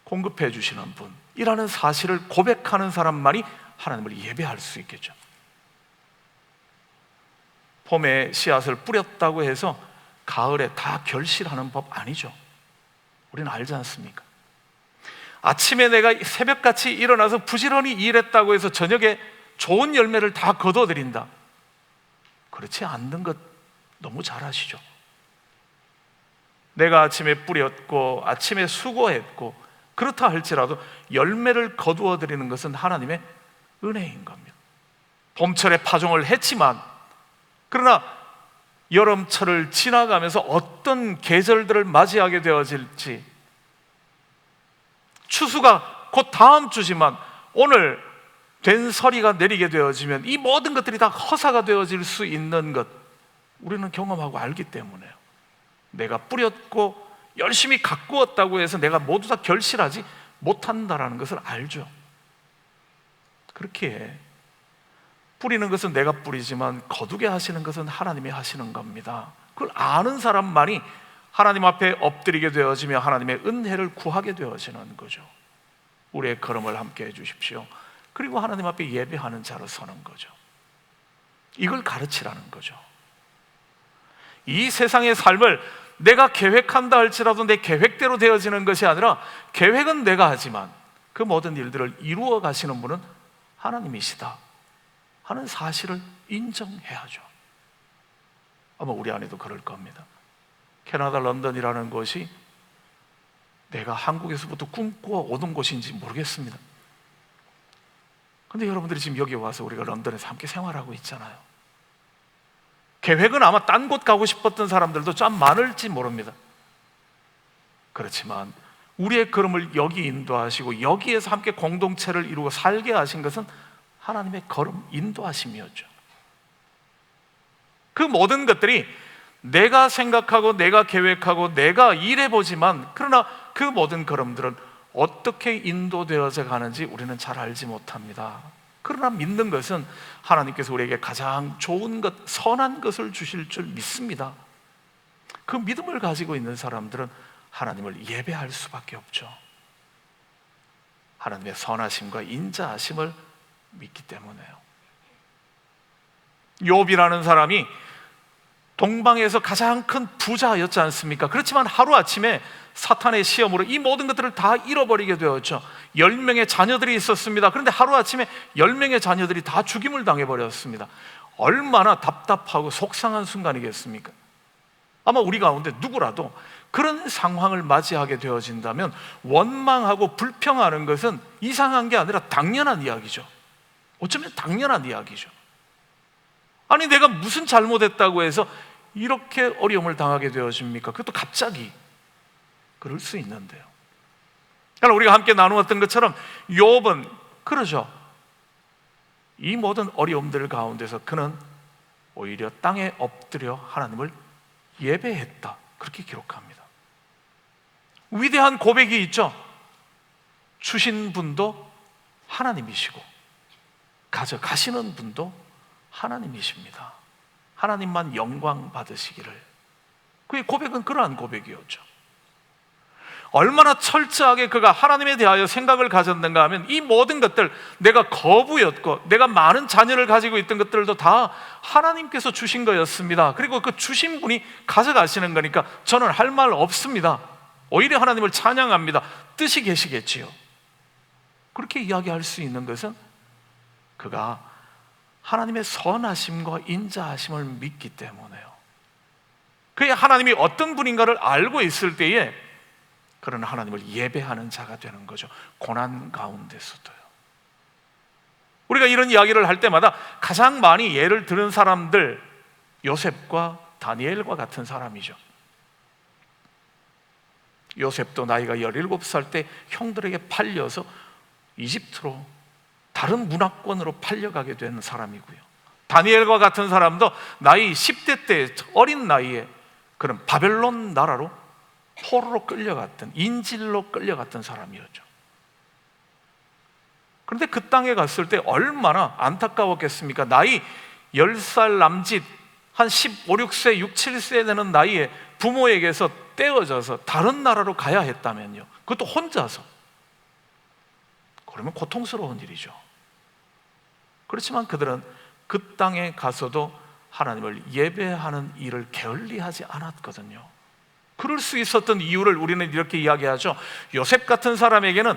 공급해 주시는 분이라는 사실을 고백하는 사람만이 하나님을 예배할 수 있겠죠. 봄에 씨앗을 뿌렸다고 해서 가을에 다 결실하는 법 아니죠. 우리는 알지 않습니까? 아침에 내가 새벽같이 일어나서 부지런히 일했다고 해서 저녁에 좋은 열매를 다 거둬들인다, 그렇지 않는 것 너무 잘 아시죠? 내가 아침에 뿌렸고 아침에 수고했고 그렇다 할지라도 열매를 거두어 드리는 것은 하나님의 은혜인 겁니다. 봄철에 파종을 했지만, 그러나 여름철을 지나가면서 어떤 계절들을 맞이하게 되어질지, 추수가 곧 다음 주지만 오늘 된서리가 내리게 되어지면 이 모든 것들이 다 허사가 되어질 수 있는 것, 우리는 경험하고 알기 때문에요. 내가 뿌렸고 열심히 가꾸었다고 해서 내가 모두 다 결실하지 못한다라는 것을 알죠. 그렇기에 뿌리는 것은 내가 뿌리지만 거두게 하시는 것은 하나님이 하시는 겁니다. 그걸 아는 사람만이 하나님 앞에 엎드리게 되어지며 하나님의 은혜를 구하게 되어지는 거죠. 우리의 걸음을 함께 해주십시오. 그리고 하나님 앞에 예배하는 자로 서는 거죠. 이걸 가르치라는 거죠. 이 세상의 삶을 내가 계획한다 할지라도 내 계획대로 되어지는 것이 아니라, 계획은 내가 하지만 그 모든 일들을 이루어 가시는 분은 하나님이시다 하는 사실을 인정해야죠. 아마 우리 안에도 그럴 겁니다. 캐나다 런던이라는 곳이 내가 한국에서부터 꿈꿔 오던 곳인지 모르겠습니다. 근데 여러분들이 지금 여기 와서 우리가 런던에서 함께 생활하고 있잖아요. 계획은 아마 딴 곳 가고 싶었던 사람들도 좀 많을지 모릅니다. 그렇지만 우리의 걸음을 여기 인도하시고 여기에서 함께 공동체를 이루고 살게 하신 것은 하나님의 걸음 인도하심이었죠. 그 모든 것들이 내가 생각하고 내가 계획하고 내가 일해보지만, 그러나 그 모든 걸음들은 어떻게 인도되어져 가는지 우리는 잘 알지 못합니다. 그러나 믿는 것은 하나님께서 우리에게 가장 좋은 것, 선한 것을 주실 줄 믿습니다. 그 믿음을 가지고 있는 사람들은 하나님을 예배할 수밖에 없죠. 하나님의 선하심과 인자하심을 믿기 때문에요. 욥이라는 사람이 동방에서 가장 큰 부자였지 않습니까? 그렇지만 하루아침에 사탄의 시험으로 이 모든 것들을 다 잃어버리게 되었죠. 10명의 자녀들이 있었습니다. 그런데 하루아침에 10명의 자녀들이 다 죽임을 당해버렸습니다. 얼마나 답답하고 속상한 순간이겠습니까? 아마 우리 가운데 누구라도 그런 상황을 맞이하게 되어진다면 원망하고 불평하는 것은 이상한 게 아니라 당연한 이야기죠. 어쩌면 당연한 이야기죠. 아니, 내가 무슨 잘못했다고 해서 이렇게 어려움을 당하게 되어집니까? 그것도 갑자기. 그럴 수 있는데요. 그러나 우리가 함께 나누었던 것처럼 욥은 그러죠. 이 모든 어려움들 가운데서 그는 오히려 땅에 엎드려 하나님을 예배했다, 그렇게 기록합니다. 위대한 고백이 있죠. 주신 분도 하나님이시고 가져가시는 분도 하나님이십니다. 하나님만 영광 받으시기를. 그의 고백은 그러한 고백이었죠. 얼마나 철저하게 그가 하나님에 대하여 생각을 가졌는가 하면 이 모든 것들, 내가 거부였고 내가 많은 자녀를 가지고 있던 것들도 다 하나님께서 주신 거였습니다. 그리고 그 주신 분이 가져가시는 거니까 저는 할 말 없습니다. 오히려 하나님을 찬양합니다. 뜻이 계시겠지요. 그렇게 이야기할 수 있는 것은 그가 하나님의 선하심과 인자하심을 믿기 때문에요. 그의 하나님이 어떤 분인가를 알고 있을 때에 그런 하나님을 예배하는 자가 되는 거죠. 고난 가운데서도요. 우리가 이런 이야기를 할 때마다 가장 많이 예를 들은 사람들, 요셉과 다니엘과 같은 사람이죠. 요셉도 나이가 17살 때 형들에게 팔려서 이집트로, 다른 문화권으로 팔려가게 된 사람이고요. 다니엘과 같은 사람도 나이 10대 때, 어린 나이에 그런 바벨론 나라로 포로로 끌려갔던, 인질로 끌려갔던 사람이었죠. 그런데 그 땅에 갔을 때 얼마나 안타까웠겠습니까? 나이 10살 남짓, 한 15, 16세, 6, 7세 되는 나이에 부모에게서 떼어져서 다른 나라로 가야 했다면요, 그것도 혼자서, 그러면 고통스러운 일이죠. 그렇지만 그들은 그 땅에 가서도 하나님을 예배하는 일을 게을리하지 않았거든요. 그럴 수 있었던 이유를 우리는 이렇게 이야기하죠. 요셉 같은 사람에게는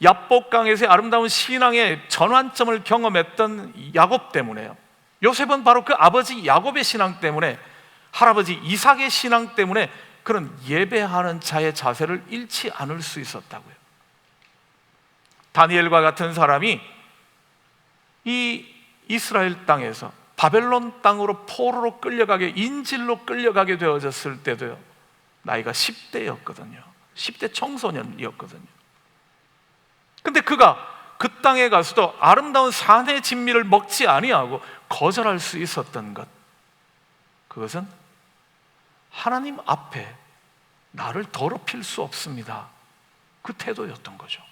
야복강에서의 아름다운 신앙의 전환점을 경험했던 야곱 때문에요. 요셉은 바로 그 아버지 야곱의 신앙 때문에, 할아버지 이삭의 신앙 때문에 그런 예배하는 자의 자세를 잃지 않을 수 있었다고요. 다니엘과 같은 사람이 이 이스라엘 땅에서 바벨론 땅으로 포로로 끌려가게, 인질로 끌려가게 되어졌을 때도요, 나이가 10대였거든요. 10대 청소년이었거든요. 근데 그가 그 땅에 가서도 아름다운 산의 진미를 먹지 아니하고 거절할 수 있었던 것, 그것은 하나님 앞에 나를 더럽힐 수 없습니다, 그 태도였던 거죠.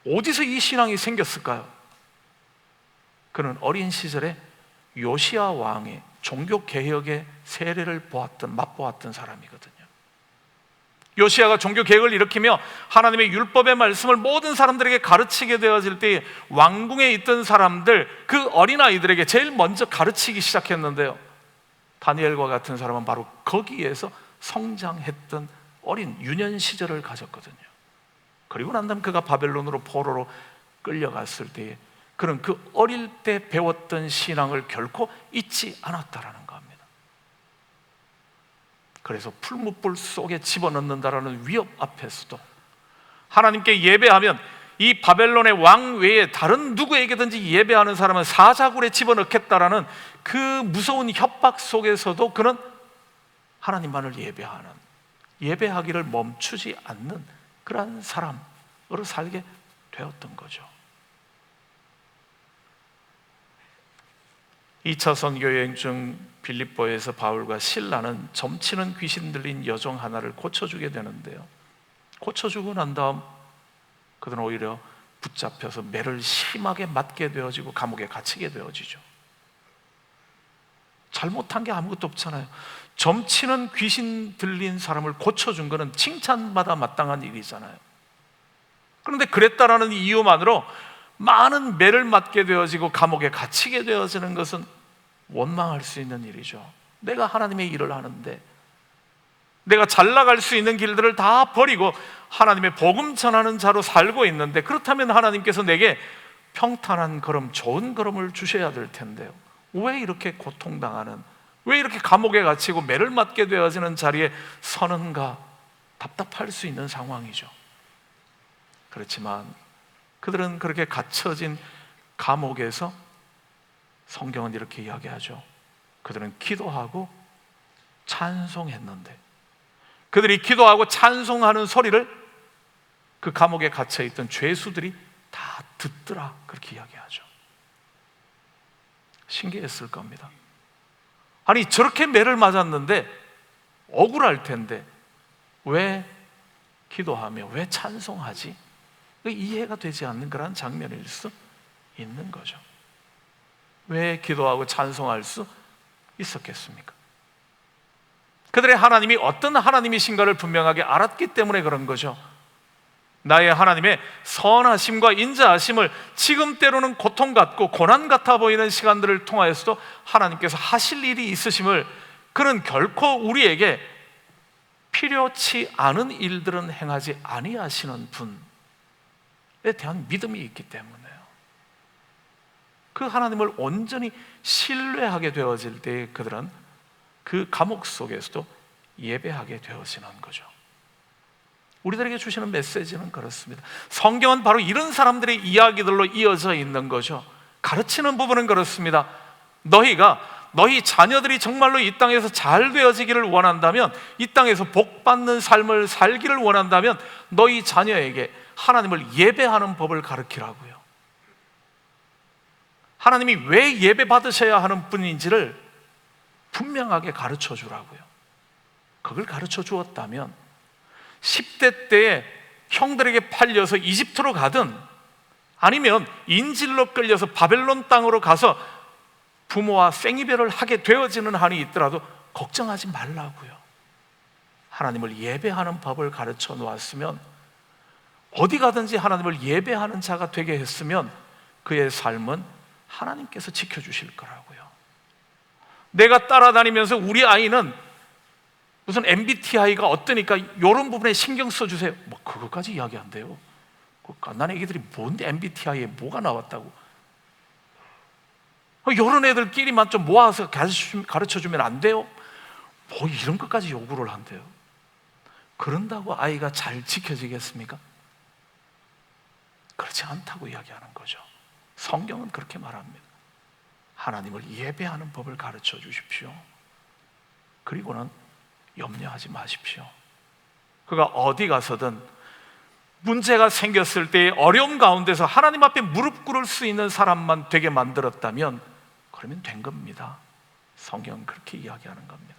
어디서 이 신앙이 생겼을까요? 그는 어린 시절에 요시야 왕의 종교개혁의 세례를 맛보았던 사람이거든요. 요시야가 종교개혁을 일으키며 하나님의 율법의 말씀을 모든 사람들에게 가르치게 되어질 때 왕궁에 있던 사람들, 그 어린아이들에게 제일 먼저 가르치기 시작했는데요, 다니엘과 같은 사람은 바로 거기에서 성장했던 어린 유년 시절을 가졌거든요. 그리고 난 다음 그가 바벨론으로 포로로 끌려갔을 때에 그는 그 어릴 때 배웠던 신앙을 결코 잊지 않았다라는 겁니다. 그래서 풀무불 속에 집어넣는다라는 위협 앞에서도 하나님께 예배하면 이 바벨론의 왕 외에 다른 누구에게든지 예배하는 사람은 사자굴에 집어넣겠다라는 그 무서운 협박 속에서도 그는 하나님만을 예배하기를 멈추지 않는 그러한 사람으로 살게 되었던 거죠. 2차 선교 여행 중 빌립보에서 바울과 실라는 점치는 귀신 들린 여종 하나를 고쳐주게 되는데요, 고쳐주고 난 다음 그들은 오히려 붙잡혀서 매를 심하게 맞게 되어지고 감옥에 갇히게 되어지죠. 잘못한 게 아무것도 없잖아요. 점치는 귀신 들린 사람을 고쳐준 것은 칭찬받아 마땅한 일이잖아요. 그런데 그랬다라는 이유만으로 많은 매를 맞게 되어지고 감옥에 갇히게 되어지는 것은 원망할 수 있는 일이죠. 내가 하나님의 일을 하는데, 내가 잘 나갈 수 있는 길들을 다 버리고 하나님의 복음 전하는 자로 살고 있는데, 그렇다면 하나님께서 내게 평탄한 걸음, 좋은 걸음을 주셔야 될 텐데요, 왜 이렇게 고통당하는, 왜 이렇게 감옥에 갇히고 매를 맞게 되어지는 자리에 서는가 답답할 수 있는 상황이죠. 그렇지만 그들은 그렇게 갇혀진 감옥에서 성경은 이렇게 이야기하죠. 그들은 기도하고 찬송했는데, 그들이 기도하고 찬송하는 소리를 그 감옥에 갇혀있던 죄수들이 다 듣더라, 그렇게 이야기하죠. 신기했을 겁니다. 아니, 저렇게 매를 맞았는데 억울할 텐데 왜 기도하며 왜 찬송하지? 이해가 되지 않는 그런 장면일 수 있는 거죠. 왜 기도하고 찬송할 수 있었겠습니까? 그들의 하나님이 어떤 하나님이신가를 분명하게 알았기 때문에 그런 거죠. 나의 하나님의 선하심과 인자하심을 지금 때로는 고통 같고 고난 같아 보이는 시간들을 통하여서도 하나님께서 하실 일이 있으심을, 그는 결코 우리에게 필요치 않은 일들은 행하지 아니하시는 분에 대한 믿음이 있기 때문에요. 그 하나님을 온전히 신뢰하게 되어질 때 그들은 그 감옥 속에서도 예배하게 되어지는 거죠. 우리들에게 주시는 메시지는 그렇습니다. 성경은 바로 이런 사람들의 이야기들로 이어져 있는 거죠. 가르치는 부분은 그렇습니다. 너희 자녀들이 정말로 이 땅에서 잘 되어지기를 원한다면, 이 땅에서 복받는 삶을 살기를 원한다면 너희 자녀에게 하나님을 예배하는 법을 가르치라고요. 하나님이 왜 예배 받으셔야 하는 분인지를 분명하게 가르쳐 주라고요. 그걸 가르쳐 주었다면 10대 때에 형들에게 팔려서 이집트로 가든 아니면 인질로 끌려서 바벨론 땅으로 가서 부모와 생이별을 하게 되어지는 한이 있더라도 걱정하지 말라고요. 하나님을 예배하는 법을 가르쳐 놓았으면, 어디 가든지 하나님을 예배하는 자가 되게 했으면 그의 삶은 하나님께서 지켜주실 거라고요. 내가 따라다니면서 우리 아이는 무슨 MBTI가 어떠니까 이런 부분에 신경 써주세요, 뭐 그것까지 이야기 안 돼요. 그 갓난 애기들이 뭔데 MBTI에 뭐가 나왔다고. 이런 애들끼리만 좀 모아서 가르쳐주면 안 돼요? 뭐 이런 것까지 요구를 한대요. 그런다고 아이가 잘 지켜지겠습니까? 그렇지 않다고 이야기하는 거죠. 성경은 그렇게 말합니다. 하나님을 예배하는 법을 가르쳐 주십시오. 그리고는 염려하지 마십시오. 그가 어디 가서든 문제가 생겼을 때 어려움 가운데서 하나님 앞에 무릎 꿇을 수 있는 사람만 되게 만들었다면 그러면 된 겁니다. 성경은 그렇게 이야기하는 겁니다.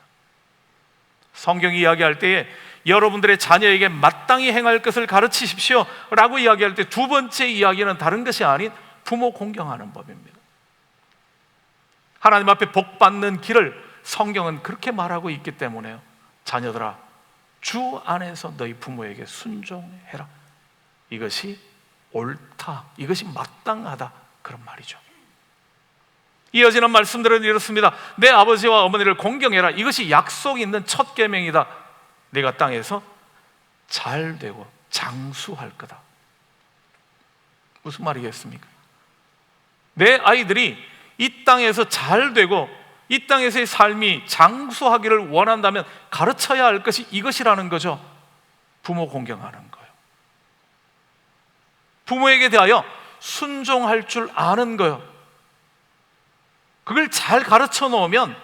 성경이 이야기할 때에 여러분들의 자녀에게 마땅히 행할 것을 가르치십시오 라고 이야기할 때 두 번째 이야기는 다른 것이 아닌 부모 공경하는 법입니다. 하나님 앞에 복 받는 길을 성경은 그렇게 말하고 있기 때문에요. 자녀들아, 주 안에서 너희 부모에게 순종해라. 이것이 옳다, 이것이 마땅하다, 그런 말이죠. 이어지는 말씀들은 이렇습니다. 내 아버지와 어머니를 공경해라. 이것이 약속 있는 첫 계명이다. 내가 땅에서 잘 되고 장수할 거다. 무슨 말이겠습니까? 내 아이들이 이 땅에서 잘 되고 이 땅에서의 삶이 장수하기를 원한다면 가르쳐야 할 것이 이것이라는 거죠. 부모 공경하는 거예요. 부모에게 대하여 순종할 줄 아는 거예요. 그걸 잘 가르쳐 놓으면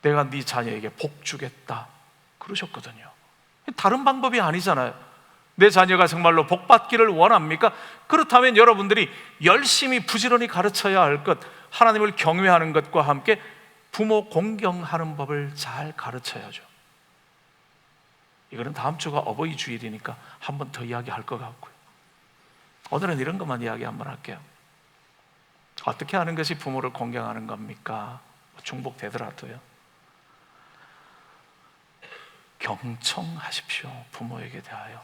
내가 네 자녀에게 복 주겠다 그러셨거든요. 다른 방법이 아니잖아요. 내 자녀가 정말로 복 받기를 원합니까? 그렇다면 여러분들이 열심히 부지런히 가르쳐야 할 것, 하나님을 경외하는 것과 함께 부모 공경하는 법을 잘 가르쳐야죠. 이거는 다음 주가 어버이 주일이니까 한 번 더 이야기할 것 같고요. 오늘은 이런 것만 이야기 한번 할게요. 어떻게 하는 것이 부모를 공경하는 겁니까? 중복되더라도요. 경청하십시오. 부모에게 대하여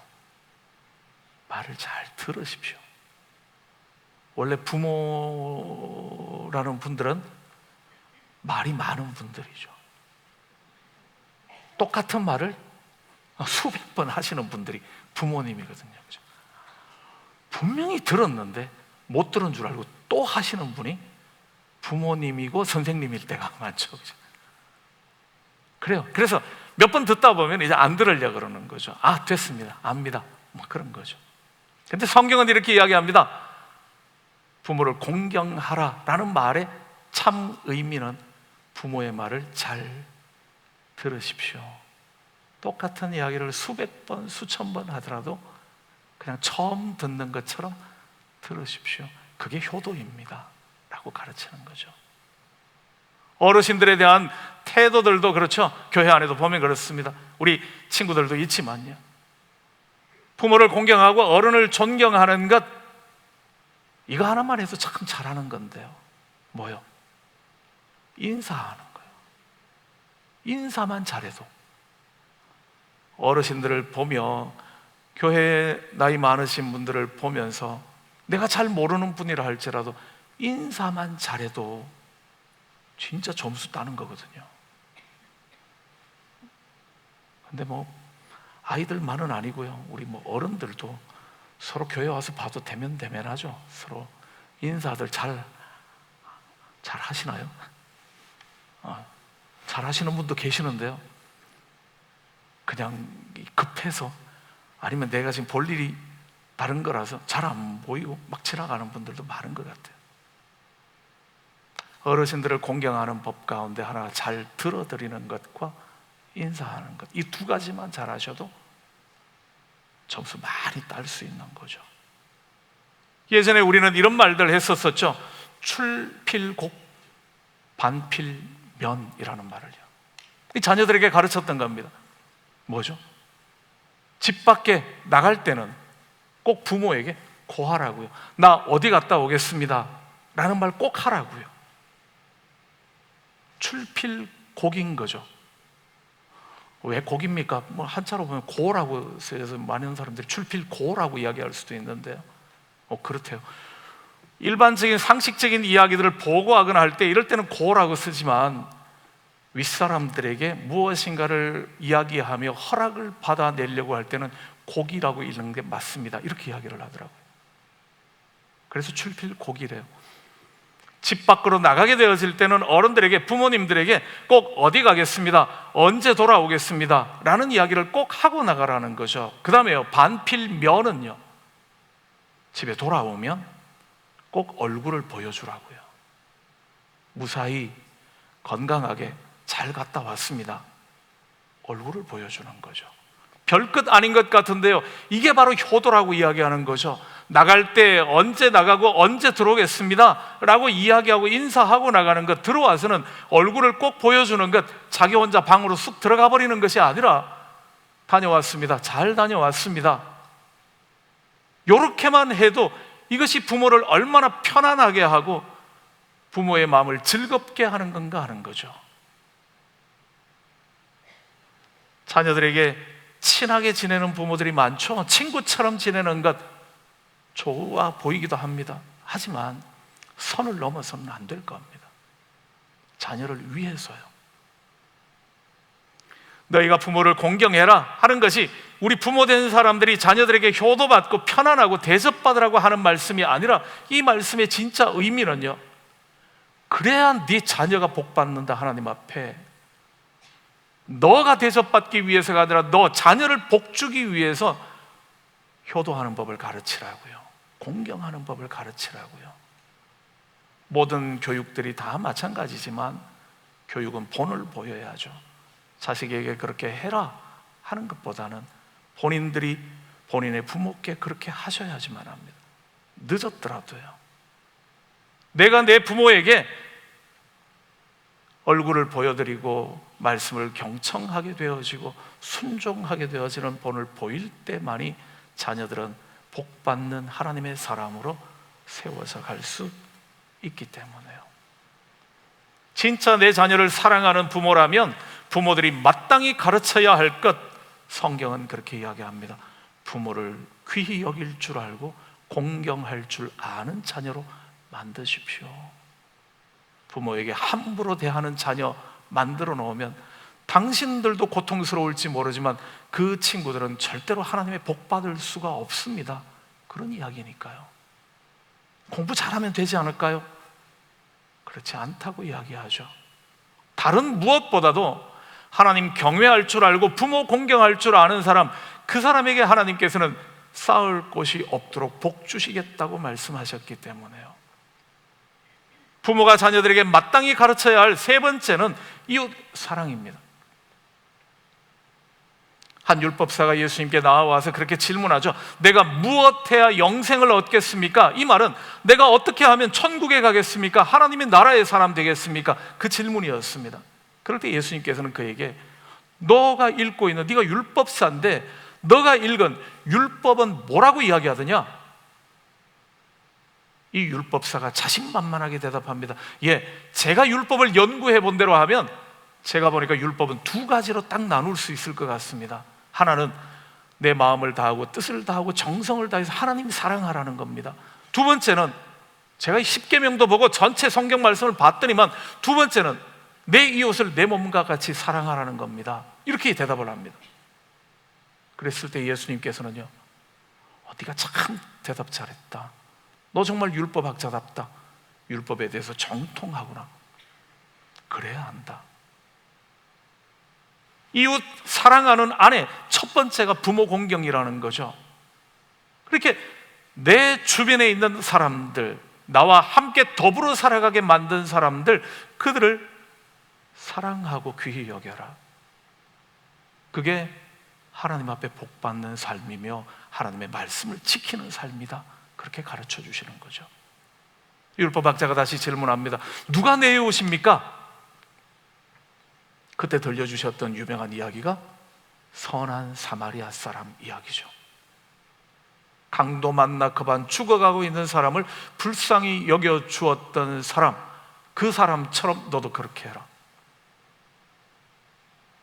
말을 잘 들으십시오. 원래 부모라는 분들은 말이 많은 분들이죠. 똑같은 말을 수백 번 하시는 분들이 부모님이거든요. 그죠? 분명히 들었는데 못 들은 줄 알고 또 하시는 분이 부모님이고 선생님일 때가 많죠. 그죠? 그래요. 그래서 몇 번 듣다 보면 이제 안 들으려고 그러는 거죠. 아, 됐습니다. 압니다. 뭐 그런 거죠. 근데 성경은 이렇게 이야기합니다. 부모를 공경하라 라는 말의 참 의미는 부모의 말을 잘 들으십시오. 똑같은 이야기를 수백 번, 수천 번 하더라도 그냥 처음 듣는 것처럼 들으십시오. 그게 효도입니다 라고 가르치는 거죠. 어르신들에 대한 태도들도 그렇죠. 교회 안에도 보면 그렇습니다. 우리 친구들도 있지만요. 부모를 공경하고 어른을 존경하는 것, 이거 하나만 해서 참 잘하는 건데요. 뭐요? 인사하는 거예요. 인사만 잘해도, 어르신들을 보며, 교회에 나이 많으신 분들을 보면서 내가 잘 모르는 분이라 할지라도 인사만 잘해도 진짜 점수 따는 거거든요. 근데 아이들만은 아니고요, 우리 어른들도 서로 교회 와서 봐도 대면대면하죠. 서로 인사들 잘 하시나요? 잘 하시는 분도 계시는데요, 그냥 급해서, 아니면 내가 지금 볼 일이 다른 거라서 잘 안 보이고 막 지나가는 분들도 많은 것 같아요. 어르신들을 공경하는 법 가운데 하나가 잘 들어드리는 것과 인사하는 것, 이 두 가지만 잘하셔도 점수 많이 딸 수 있는 거죠. 예전에 우리는 이런 말들 했었었죠. 출필곡 반필면이라는 말을요, 이 자녀들에게 가르쳤던 겁니다. 뭐죠? 집 밖에 나갈 때는 꼭 부모에게 고하라고요. 나 어디 갔다 오겠습니다 라는 말 꼭 하라고요. 출필곡인 거죠. 왜 곡입니까? 한자로 보면 고라고 써서 많은 사람들이 출필고라고 이야기할 수도 있는데요, 그렇대요. 일반적인 상식적인 이야기들을 보고하거나 할 때 이럴 때는 고라고 쓰지만, 윗사람들에게 무엇인가를 이야기하며 허락을 받아내려고 할 때는 곡이라고 읽는 게 맞습니다, 이렇게 이야기를 하더라고요. 그래서 출필곡이래요. 집 밖으로 나가게 되어질 때는 어른들에게, 부모님들에게 꼭 어디 가겠습니다, 언제 돌아오겠습니다 라는 이야기를 꼭 하고 나가라는 거죠. 그 다음에요, 반필면은요, 집에 돌아오면 꼭 얼굴을 보여주라고요. 무사히 건강하게 잘 갔다 왔습니다, 얼굴을 보여주는 거죠. 별것 아닌 것 같은데요, 이게 바로 효도라고 이야기하는 거죠. 나갈 때 언제 나가고 언제 들어오겠습니다 라고 이야기하고 인사하고 나가는 것, 들어와서는 얼굴을 꼭 보여주는 것, 자기 혼자 방으로 쑥 들어가 버리는 것이 아니라 다녀왔습니다, 잘 다녀왔습니다, 요렇게만 해도 이것이 부모를 얼마나 편안하게 하고 부모의 마음을 즐겁게 하는 건가 하는 거죠. 자녀들에게 친하게 지내는 부모들이 많죠. 친구처럼 지내는 것 좋아 보이기도 합니다. 하지만 선을 넘어서는 안 될 겁니다. 자녀를 위해서요. 너희가 부모를 공경해라 하는 것이 우리 부모 된 사람들이 자녀들에게 효도받고 편안하고 대접받으라고 하는 말씀이 아니라, 이 말씀의 진짜 의미는요, 그래야 네 자녀가 복받는다, 하나님 앞에 너가 대접받기 위해서가 아니라 너 자녀를 복주기 위해서 효도하는 법을 가르치라고요. 공경하는 법을 가르치라고요. 모든 교육들이 다 마찬가지지만 교육은 본을 보여야죠. 자식에게 그렇게 해라 하는 것보다는 본인들이 본인의 부모께 그렇게 하셔야지만 합니다. 늦었더라도요. 내가 내 부모에게 얼굴을 보여드리고 말씀을 경청하게 되어지고 순종하게 되어지는 본을 보일 때만이 자녀들은 복받는 하나님의 사람으로 세워서 갈 수 있기 때문에요. 진짜 내 자녀를 사랑하는 부모라면 부모들이 마땅히 가르쳐야 할 것, 성경은 그렇게 이야기합니다. 부모를 귀히 여길 줄 알고 공경할 줄 아는 자녀로 만드십시오. 부모에게 함부로 대하는 자녀 만들어 놓으면 당신들도 고통스러울지 모르지만 그 친구들은 절대로 하나님의 복 받을 수가 없습니다. 그런 이야기니까요. 공부 잘하면 되지 않을까요? 그렇지 않다고 이야기하죠. 다른 무엇보다도 하나님 경외할 줄 알고 부모 공경할 줄 아는 사람, 그 사람에게 하나님께서는 쌓을 곳이 없도록 복 주시겠다고 말씀하셨기 때문에요. 부모가 자녀들에게 마땅히 가르쳐야 할 세 번째는 이웃 사랑입니다. 한 율법사가 예수님께 나와서 그렇게 질문하죠. 내가 무엇해야 영생을 얻겠습니까? 이 말은 내가 어떻게 하면 천국에 가겠습니까? 하나님의 나라의 사람 되겠습니까? 그 질문이었습니다. 그럴 때 예수님께서는 그에게 너가 읽고 있는, 네가 율법사인데 너가 읽은 율법은 뭐라고 이야기하더냐? 이 율법사가 자신만만하게 대답합니다. 예, 제가 율법을 연구해 본 대로 하면 제가 보니까 율법은 두 가지로 딱 나눌 수 있을 것 같습니다. 하나는 내 마음을 다하고 뜻을 다하고 정성을 다해서 하나님이 사랑하라는 겁니다. 두 번째는 제가 십계명도 보고 전체 성경 말씀을 봤더니만 두 번째는 내 이웃을 내 몸과 같이 사랑하라는 겁니다. 이렇게 대답을 합니다. 그랬을 때 예수님께서는요, 네가 참 대답 잘했다. 너 정말 율법학자답다. 율법에 대해서 정통하구나. 그래야 한다. 이웃 사랑하는 안에 첫 번째가 부모 공경이라는 거죠. 그렇게 내 주변에 있는 사람들, 나와 함께 더불어 살아가게 만든 사람들, 그들을 사랑하고 귀히 여겨라. 그게 하나님 앞에 복받는 삶이며 하나님의 말씀을 지키는 삶이다. 그렇게 가르쳐 주시는 거죠. 율법학자가 다시 질문합니다. 누가 내 이웃입니까? 그때 들려주셨던 유명한 이야기가 선한 사마리아 사람 이야기죠. 강도 만나 그만 죽어가고 있는 사람을 불쌍히 여겨 주었던 사람, 그 사람처럼 너도 그렇게 해라.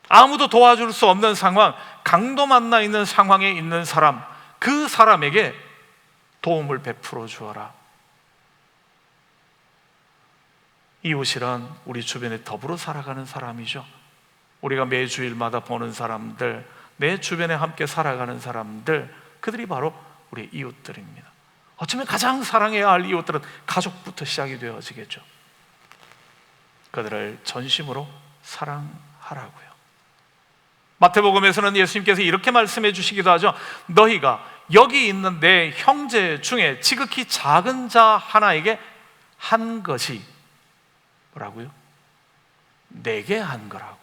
아무도 도와줄 수 없는 상황, 강도 만나 있는 상황에 있는 사람, 그 사람에게 도움을 베풀어 주어라. 이웃이란 우리 주변에 더불어 살아가는 사람이죠. 우리가 매주일마다 보는 사람들, 내 주변에 함께 살아가는 사람들, 그들이 바로 우리 이웃들입니다. 어쩌면 가장 사랑해야 할 이웃들은 가족부터 시작이 되어지겠죠. 그들을 전심으로 사랑하라고요. 마태복음에서는 예수님께서 이렇게 말씀해 주시기도 하죠. 너희가 여기 있는 내 형제 중에 지극히 작은 자 하나에게 한 것이 뭐라고요? 내게 한 거라고요.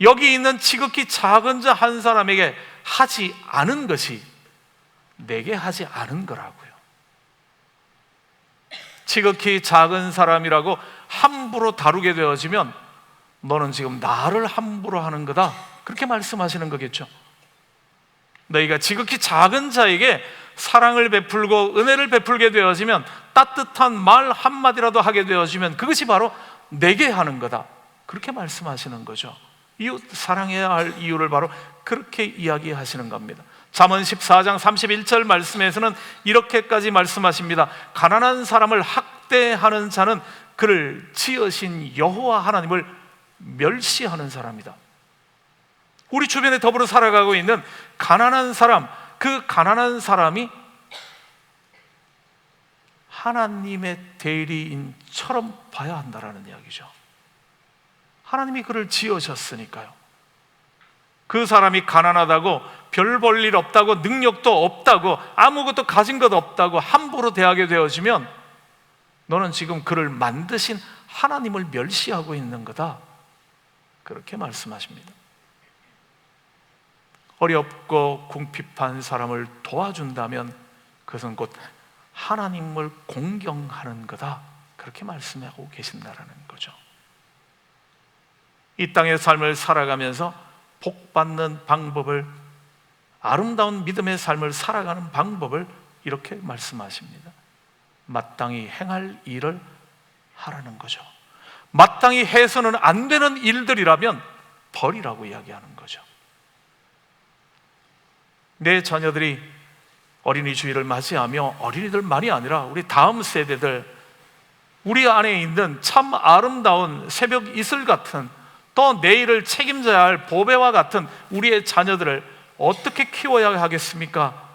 여기 있는 지극히 작은 자 한 사람에게 하지 않은 것이 내게 하지 않은 거라고요. 지극히 작은 사람이라고 함부로 다루게 되어지면 너는 지금 나를 함부로 하는 거다, 그렇게 말씀하시는 거겠죠. 너희가 지극히 작은 자에게 사랑을 베풀고 은혜를 베풀게 되어지면, 따뜻한 말 한마디라도 하게 되어지면 그것이 바로 내게 하는 거다, 그렇게 말씀하시는 거죠. 이웃 사랑해야 할 이유를 바로 그렇게 이야기하시는 겁니다. 잠언 14장 31절 말씀에서는 이렇게까지 말씀하십니다. 가난한 사람을 학대하는 자는 그를 지으신 여호와 하나님을 멸시하는 사람이다. 우리 주변에 더불어 살아가고 있는 가난한 사람, 그 가난한 사람이 하나님의 대리인처럼 봐야 한다라는 이야기죠. 하나님이 그를 지으셨으니까요. 그 사람이 가난하다고, 별 볼 일 없다고, 능력도 없다고, 아무것도 가진 것 없다고 함부로 대하게 되어지면 너는 지금 그를 만드신 하나님을 멸시하고 있는 거다, 그렇게 말씀하십니다. 어렵고 궁핍한 사람을 도와준다면 그것은 곧 하나님을 공경하는 거다, 그렇게 말씀하고 계신다라는 거죠. 이 땅의 삶을 살아가면서 복받는 방법을, 아름다운 믿음의 삶을 살아가는 방법을 이렇게 말씀하십니다. 마땅히 행할 일을 하라는 거죠. 마땅히 해서는 안 되는 일들이라면 버리라고 이야기하는 거죠. 내 자녀들이 어린이 주일을 맞이하며 어린이들만이 아니라 우리 다음 세대들, 우리 안에 있는 참 아름다운 새벽 이슬 같은, 또 내일을 책임져야 할 보배와 같은 우리의 자녀들을 어떻게 키워야 하겠습니까?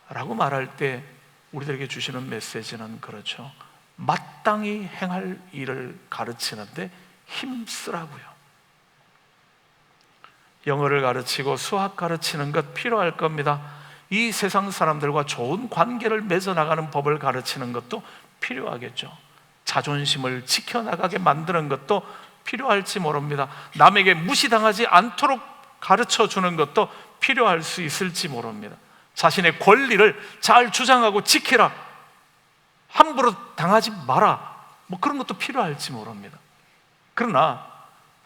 라고 말할 때 우리들에게 주시는 메시지는 그렇죠. 마땅히 행할 일을 가르치는데 힘쓰라고요. 영어를 가르치고 수학 가르치는 것 필요할 겁니다. 이 세상 사람들과 좋은 관계를 맺어나가는 법을 가르치는 것도 필요하겠죠. 자존심을 지켜나가게 만드는 것도 필요할지 모릅니다. 남에게 무시당하지 않도록 가르쳐 주는 것도 필요할 수 있을지 모릅니다. 자신의 권리를 잘 주장하고 지키라, 함부로 당하지 마라, 뭐 그런 것도 필요할지 모릅니다. 그러나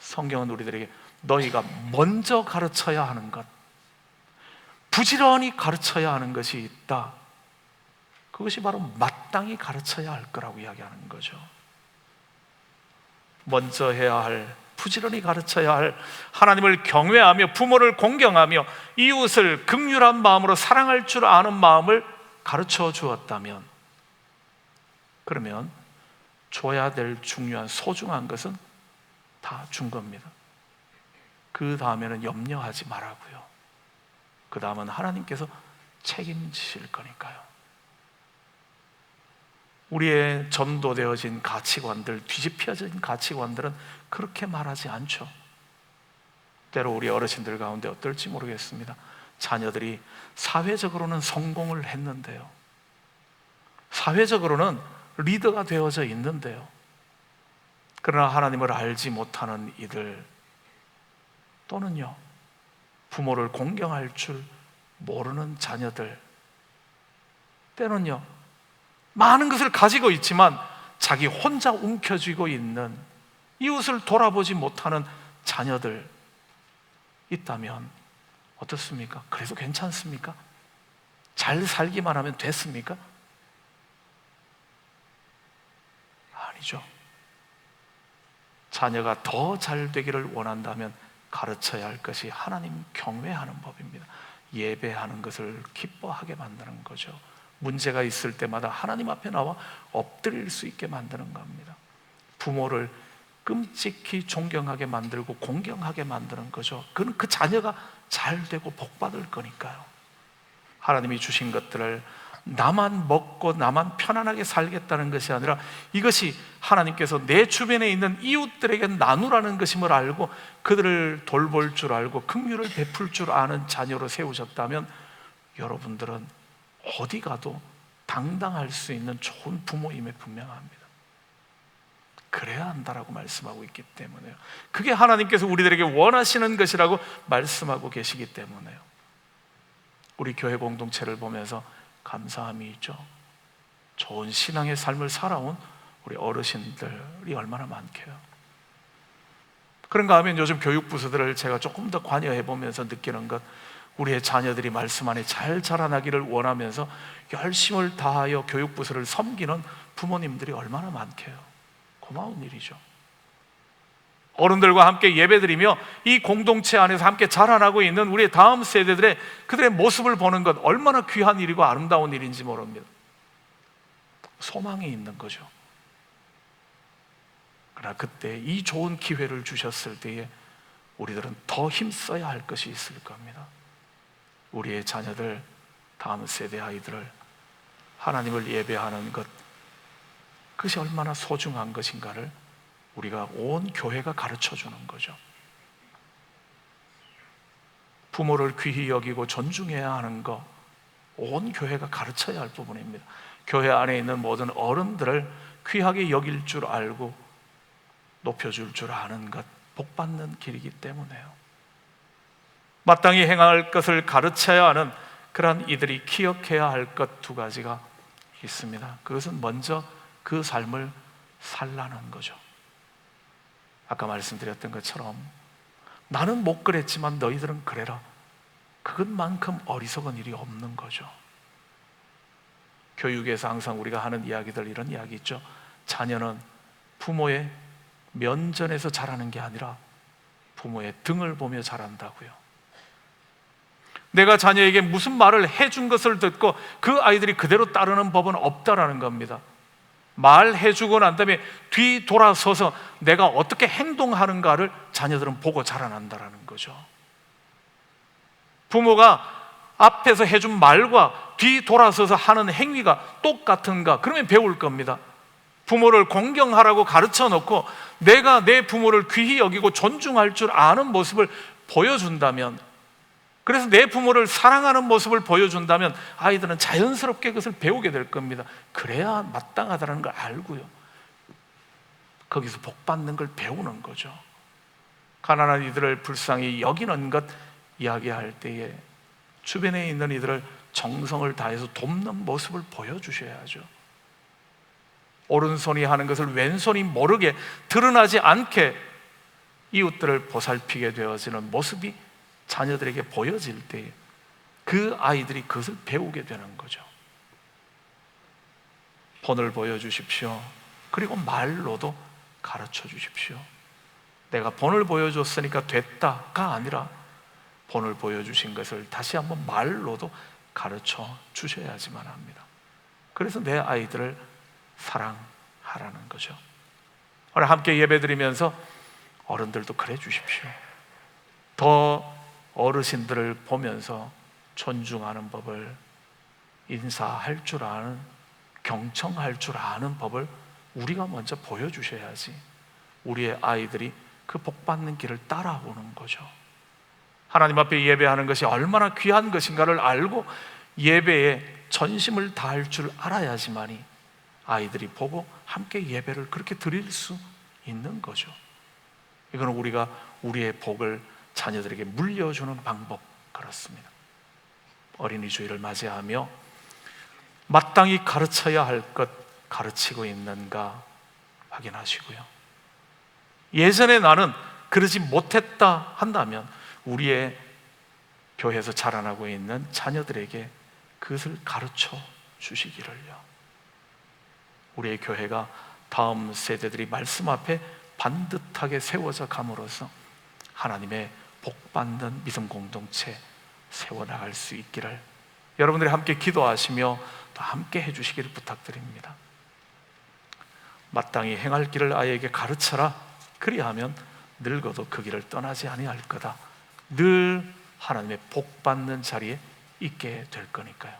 성경은 우리들에게 너희가 먼저 가르쳐야 하는 것, 부지런히 가르쳐야 하는 것이 있다. 그것이 바로 마땅히 가르쳐야 할 거라고 이야기하는 거죠. 먼저 해야 할, 부지런히 가르쳐야 할, 하나님을 경외하며 부모를 공경하며 이웃을 긍휼한 마음으로 사랑할 줄 아는 마음을 가르쳐 주었다면, 그러면 줘야 될 중요한 소중한 것은 다 준 겁니다. 그 다음에는 염려하지 말라고요. 그 다음은 하나님께서 책임지실 거니까요. 우리의 전도되어진 가치관들, 뒤집혀진 가치관들은 그렇게 말하지 않죠. 때로 우리 어르신들 가운데 어떨지 모르겠습니다. 자녀들이 사회적으로는 성공을 했는데요, 사회적으로는 리더가 되어져 있는데요, 그러나 하나님을 알지 못하는 이들, 또는요 부모를 공경할 줄 모르는 자녀들, 때는요 많은 것을 가지고 있지만 자기 혼자 움켜쥐고 있는, 이웃을 돌아보지 못하는 자녀들 있다면 어떻습니까? 그래도 괜찮습니까? 잘 살기만 하면 됐습니까? 아니죠. 자녀가 더 잘 되기를 원한다면 가르쳐야 할 것이 하나님 경외하는 법입니다. 예배하는 것을 기뻐하게 만드는 거죠. 문제가 있을 때마다 하나님 앞에 나와 엎드릴 수 있게 만드는 겁니다. 부모를 끔찍히 존경하게 만들고 공경하게 만드는 거죠. 그는 그 자녀가 잘 되고 복 받을 거니까요. 하나님이 주신 것들을 나만 먹고 나만 편안하게 살겠다는 것이 아니라 이것이 하나님께서 내 주변에 있는 이웃들에게 나누라는 것임을 알고 그들을 돌볼 줄 알고 긍휼을 베풀 줄 아는 자녀로 세우셨다면 여러분들은 어디 가도 당당할 수 있는 좋은 부모임에 분명합니다. 그래야 한다라고 말씀하고 있기 때문에요. 그게 하나님께서 우리들에게 원하시는 것이라고 말씀하고 계시기 때문에요. 우리 교회 공동체를 보면서 감사함이 있죠. 좋은 신앙의 삶을 살아온 우리 어르신들이 얼마나 많게요. 그런가 하면 요즘 교육 부서들을 제가 조금 더 관여해 보면서 느끼는 것, 우리의 자녀들이 말씀 안에 잘 자라나기를 원하면서 열심을 다하여 교육 부서를 섬기는 부모님들이 얼마나 많게요. 고마운 일이죠. 어른들과 함께 예배드리며 이 공동체 안에서 함께 자라나고 있는 우리의 다음 세대들의 그들의 모습을 보는 것, 얼마나 귀한 일이고 아름다운 일인지 모릅니다. 소망이 있는 거죠. 그러나 그때 이 좋은 기회를 주셨을 때에 우리들은 더 힘써야 할 것이 있을 겁니다. 우리의 자녀들, 다음 세대 아이들을 하나님을 예배하는 것, 그것이 얼마나 소중한 것인가를 우리가 온 교회가 가르쳐 주는 거죠. 부모를 귀히 여기고 존중해야 하는 것, 온 교회가 가르쳐야 할 부분입니다. 교회 안에 있는 모든 어른들을 귀하게 여길 줄 알고 높여줄 줄 아는 것, 복받는 길이기 때문에요. 마땅히 행할 것을 가르쳐야 하는 그러한 이들이 기억해야 할 것 두 가지가 있습니다. 그것은 먼저 그 삶을 살라는 거죠. 아까 말씀드렸던 것처럼 나는 못 그랬지만 너희들은 그래라, 그것만큼 어리석은 일이 없는 거죠. 교육에서 항상 우리가 하는 이야기들, 이런 이야기 있죠. 자녀는 부모의 면전에서 자라는 게 아니라 부모의 등을 보며 자란다고요. 내가 자녀에게 무슨 말을 해준 것을 듣고 그 아이들이 그대로 따르는 법은 없다라는 겁니다. 말해주고 난 다음에 뒤돌아서서 내가 어떻게 행동하는가를 자녀들은 보고 자라난다라는 거죠. 부모가 앞에서 해준 말과 뒤돌아서서 하는 행위가 똑같은가? 그러면 배울 겁니다. 부모를 공경하라고 가르쳐 놓고 내가 내 부모를 귀히 여기고 존중할 줄 아는 모습을 보여준다면, 그래서 내 부모를 사랑하는 모습을 보여준다면 아이들은 자연스럽게 그것을 배우게 될 겁니다. 그래야 마땅하다는 걸 알고요, 거기서 복받는 걸 배우는 거죠. 가난한 이들을 불쌍히 여기는 것 이야기할 때에 주변에 있는 이들을 정성을 다해서 돕는 모습을 보여주셔야죠. 오른손이 하는 것을 왼손이 모르게, 드러나지 않게 이웃들을 보살피게 되어지는 모습이 자녀들에게 보여질 때 그 아이들이 그것을 배우게 되는 거죠. 본을 보여주십시오. 그리고 말로도 가르쳐 주십시오. 내가 본을 보여줬으니까 됐다가 아니라 본을 보여주신 것을 다시 한번 말로도 가르쳐 주셔야지만 합니다. 그래서 내 아이들을 사랑하라는 거죠. 오늘 함께 예배드리면서 어른들도 그래 주십시오. 더 어르신들을 보면서 존중하는 법을, 인사할 줄 아는, 경청할 줄 아는 법을 우리가 먼저 보여주셔야지 우리의 아이들이 그 복받는 길을 따라오는 거죠. 하나님 앞에 예배하는 것이 얼마나 귀한 것인가를 알고 예배에 전심을 다할 줄 알아야지만이 아이들이 보고 함께 예배를 그렇게 드릴 수 있는 거죠. 이거는 우리가 우리의 복을 자녀들에게 물려주는 방법, 그렇습니다. 어린이 주일을 맞이하며 마땅히 가르쳐야 할 것 가르치고 있는가 확인하시고요. 예전에 나는 그러지 못했다 한다면 우리의 교회에서 자라나고 있는 자녀들에게 그것을 가르쳐 주시기를요. 우리의 교회가 다음 세대들이 말씀 앞에 반듯하게 세워져 감으로써 하나님의 복받는 믿음 공동체 세워나갈 수 있기를 여러분들이 함께 기도하시며 또 함께 해주시기를 부탁드립니다. 마땅히 행할 길을 아이에게 가르쳐라. 그리하면 늙어도 그 길을 떠나지 아니할 거다. 늘 하나님의 복받는 자리에 있게 될 거니까요.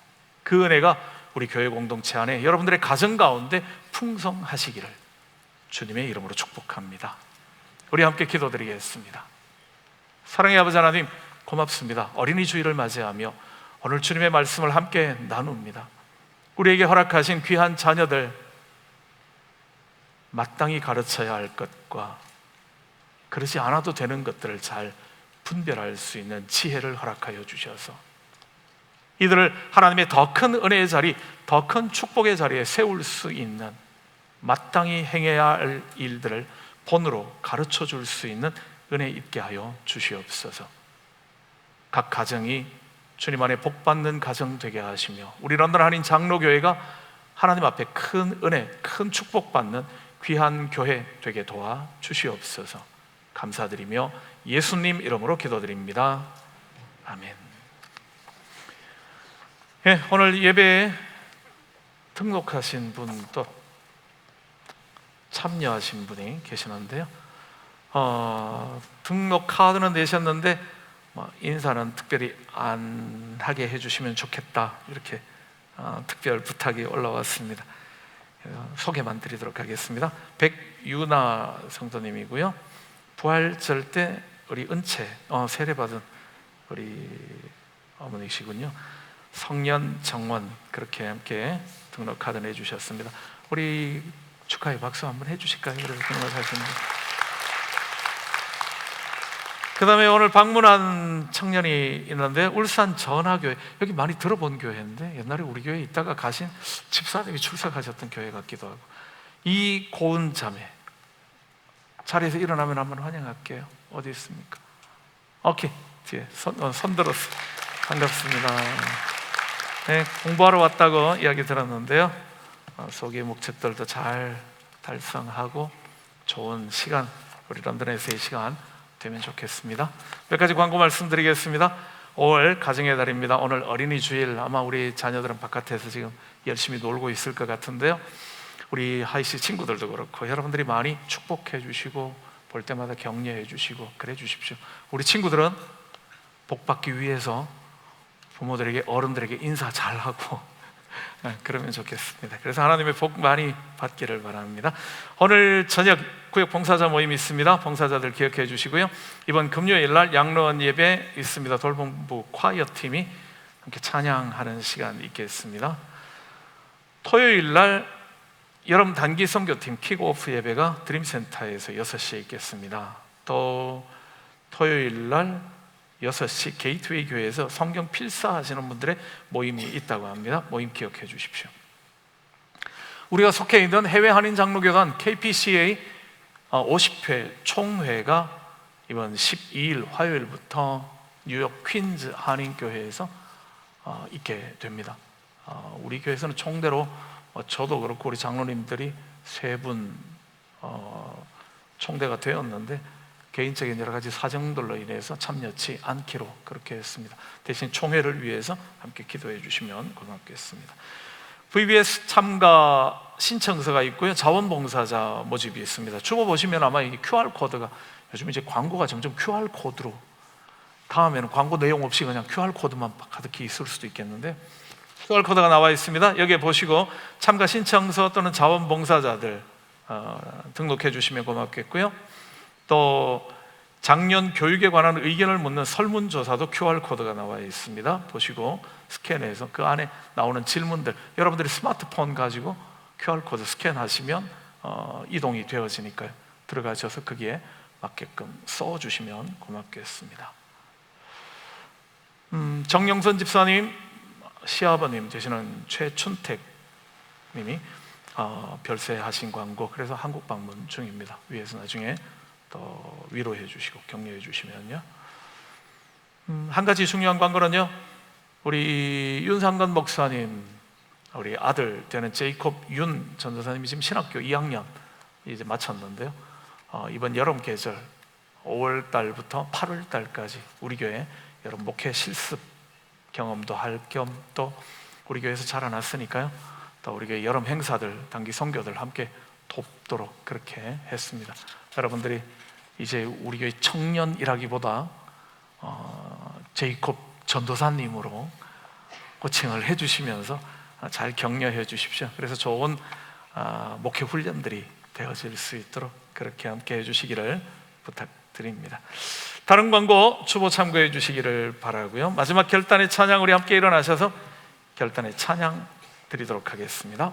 그 은혜가 우리 교회 공동체 안에 여러분들의 가정 가운데 풍성하시기를 주님의 이름으로 축복합니다. 우리 함께 기도드리겠습니다. 사랑의 아버지 하나님, 고맙습니다. 어린이 주일을 맞이하며 오늘 주님의 말씀을 함께 나눕니다. 우리에게 허락하신 귀한 자녀들, 마땅히 가르쳐야 할 것과 그러지 않아도 되는 것들을 잘 분별할 수 있는 지혜를 허락하여 주셔서 이들을 하나님의 더 큰 은혜의 자리, 더 큰 축복의 자리에 세울 수 있는, 마땅히 행해야 할 일들을 본으로 가르쳐 줄 수 있는 은혜 있게 하여 주시옵소서. 각 가정이 주님 안에 복받는 가정 되게 하시며 우리 런던 한인 장로교회가 하나님 앞에 큰 은혜, 큰 축복받는 귀한 교회 되게 도와 주시옵소서. 감사드리며 예수님 이름으로 기도드립니다. 아멘. 오늘 예배에 등록하신 분 또 참여하신 분이 계시는데요. 등록 카드는 내셨는데 인사는 특별히 안 하게 해주시면 좋겠다, 이렇게 특별 부탁이 올라왔습니다. 소개만 드리도록 하겠습니다. 백유나 성도님이고요. 부활절 때 우리 은채 세례받은 우리 어머니시군요. 성년 정원 그렇게 함께 등록 카드 내주셨습니다. 우리 축하의 박수 한번 해주실까요? 그래서 등록하시는 분. 그 다음에 오늘 방문한 청년이 있는데 울산 전하교회, 여기 많이 들어본 교회인데 옛날에 우리 교회에 있다가 가신 집사님이 출석하셨던 교회 같기도 하고, 이고은 자매 자리에서 일어나면 한번 환영할게요. 어디 있습니까? 오케이, 뒤에 손 들었어. 반갑습니다. 네, 공부하러 왔다고 이야기 들었는데요. 소개 목적들도 잘 달성하고 좋은 시간, 우리 런던에서의 시간 되면 좋겠습니다. 몇 가지 광고 말씀드리겠습니다. 5월 가정의 달입니다. 오늘 어린이 주일, 아마 우리 자녀들은 바깥에서 지금 열심히 놀고 있을 것 같은데요. 우리 하이씨 친구들도 그렇고 여러분들이 많이 축복해 주시고 볼 때마다 격려해 주시고 그래 주십시오. 우리 친구들은 복 받기 위해서 부모들에게, 어른들에게 인사 잘하고 그러면 좋겠습니다. 그래서 하나님의 복 많이 받기를 바랍니다. 오늘 저녁 구역 봉사자 모임 있습니다. 봉사자들 기억해 주시고요. 이번 금요일 날 양로원 예배 있습니다. 돌봄부 콰이어 팀이 함께 찬양하는 시간 있겠습니다. 토요일 날 여름 단기 선교팀 킥오프 예배가 드림센터에서 6시에 있겠습니다. 또 토요일 날 6시 게이트웨이 교회에서 성경 필사하시는 분들의 모임이 있다고 합니다. 모임 기억해 주십시오. 우리가 속해 있는 해외 한인 장로교단 KPCA 50회 총회가 이번 12일 화요일부터 뉴욕 퀸즈 한인교회에서 있게 됩니다. 우리 교회에서는 총대로 저도 그렇고 우리 장로님들이 3분 총대가 되었는데 개인적인 여러 가지 사정들로 인해서 참여치 않기로 그렇게 했습니다. 대신 총회를 위해서 함께 기도해 주시면 고맙겠습니다. VBS 참가 신청서가 있고요. 자원봉사자 모집이 있습니다. 주보 보시면 아마 이 QR코드가 요즘 이제 광고가 점점 QR코드로, 다음에는 광고 내용 없이 그냥 QR코드만 가득히 있을 수도 있겠는데 QR코드가 나와 있습니다. 여기에 보시고 참가 신청서 또는 자원봉사자들 등록해 주시면 고맙겠고요. 또 작년 교육에 관한 의견을 묻는 설문조사도 QR코드가 나와 있습니다. 보시고 스캔해서 그 안에 나오는 질문들, 여러분들이 스마트폰 가지고 QR코드 스캔하시면 이동이 되어지니까요. 들어가셔서 거기에 맞게끔 써주시면 고맙겠습니다. 정영선 집사님, 시아버님 되시는 최춘택 님이 별세하신 광고, 그래서 한국 방문 중입니다. 위에서 나중에 또 위로해 주시고 격려해 주시면요. 한 가지 중요한 광고는요, 우리 윤상건 목사님, 우리 아들 되는 제이콥 윤 전도사님이 지금 신학교 2학년 이제 마쳤는데요, 이번 여름 계절 5월 달부터 8월 달까지 우리 교회 여러분 목회 실습 경험도 할 겸, 또 우리 교회에서 자라났으니까요, 또 우리 교회 여름 행사들, 단기 선교들 함께 돕도록 그렇게 했습니다. 여러분들이 이제 우리 교회 청년이라기보다 제이콥 전도사님으로 호칭을 해주시면서 잘 격려해 주십시오. 그래서 좋은 목회 훈련들이 되어질 수 있도록 그렇게 함께 해주시기를 부탁드립니다. 다른 광고 주보 참고해 주시기를 바라고요. 마지막 결단의 찬양, 우리 함께 일어나셔서 결단의 찬양 드리도록 하겠습니다.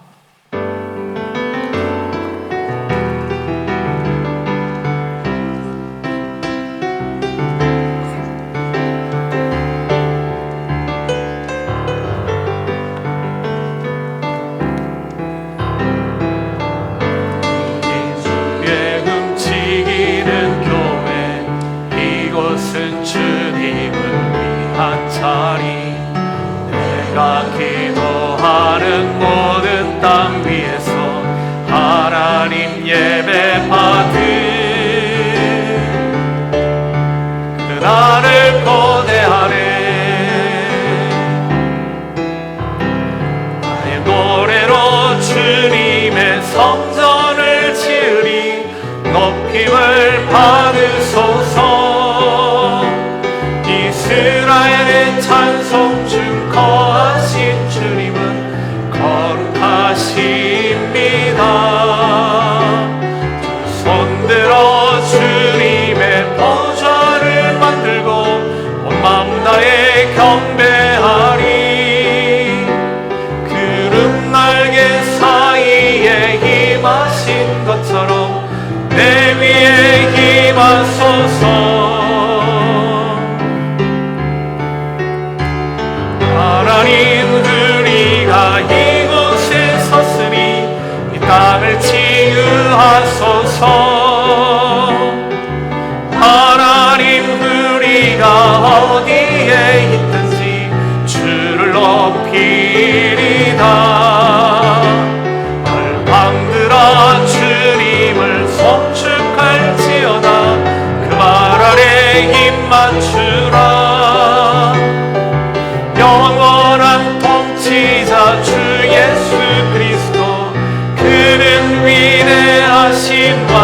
내가 기도하는 모든 땅 위에서 하나님 예배 받은 그날을 고대하네. 나의 노래로 주님의 성전을 지으리. 높임을 받으소서. 이스라엘의 찬송 중 거하신 주님은 거룩하십니다. 손들어 주님의 보좌를 만들고 온 마음 다해 경배하리. 구름 날개 사이에 임하신 것처럼 내 위에 임하소서. 하나님, 우리가 이곳에 섰으니 이 땅을 치유하소서. 하나님, 우리가 어디에 있든지 주를 높이리다. 열방들아 주님을 송축할지어다. 그 말 아래 힘 맞추라. 영원한 통치자 주 예수 그리스도, 그는 위대하신 왕.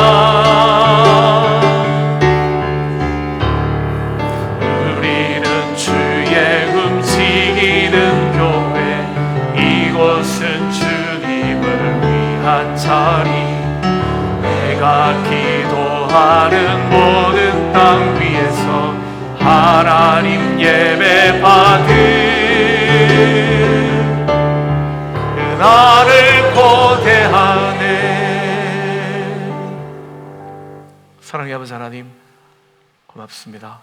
우리는 주의 움직이는 교회, 이곳은 주님을 위한 자리. 내가 기도하는 모든 땅 위에서 하나님 예배 받은 그날을 고대하네. 사랑의 아버지 하나님, 고맙습니다.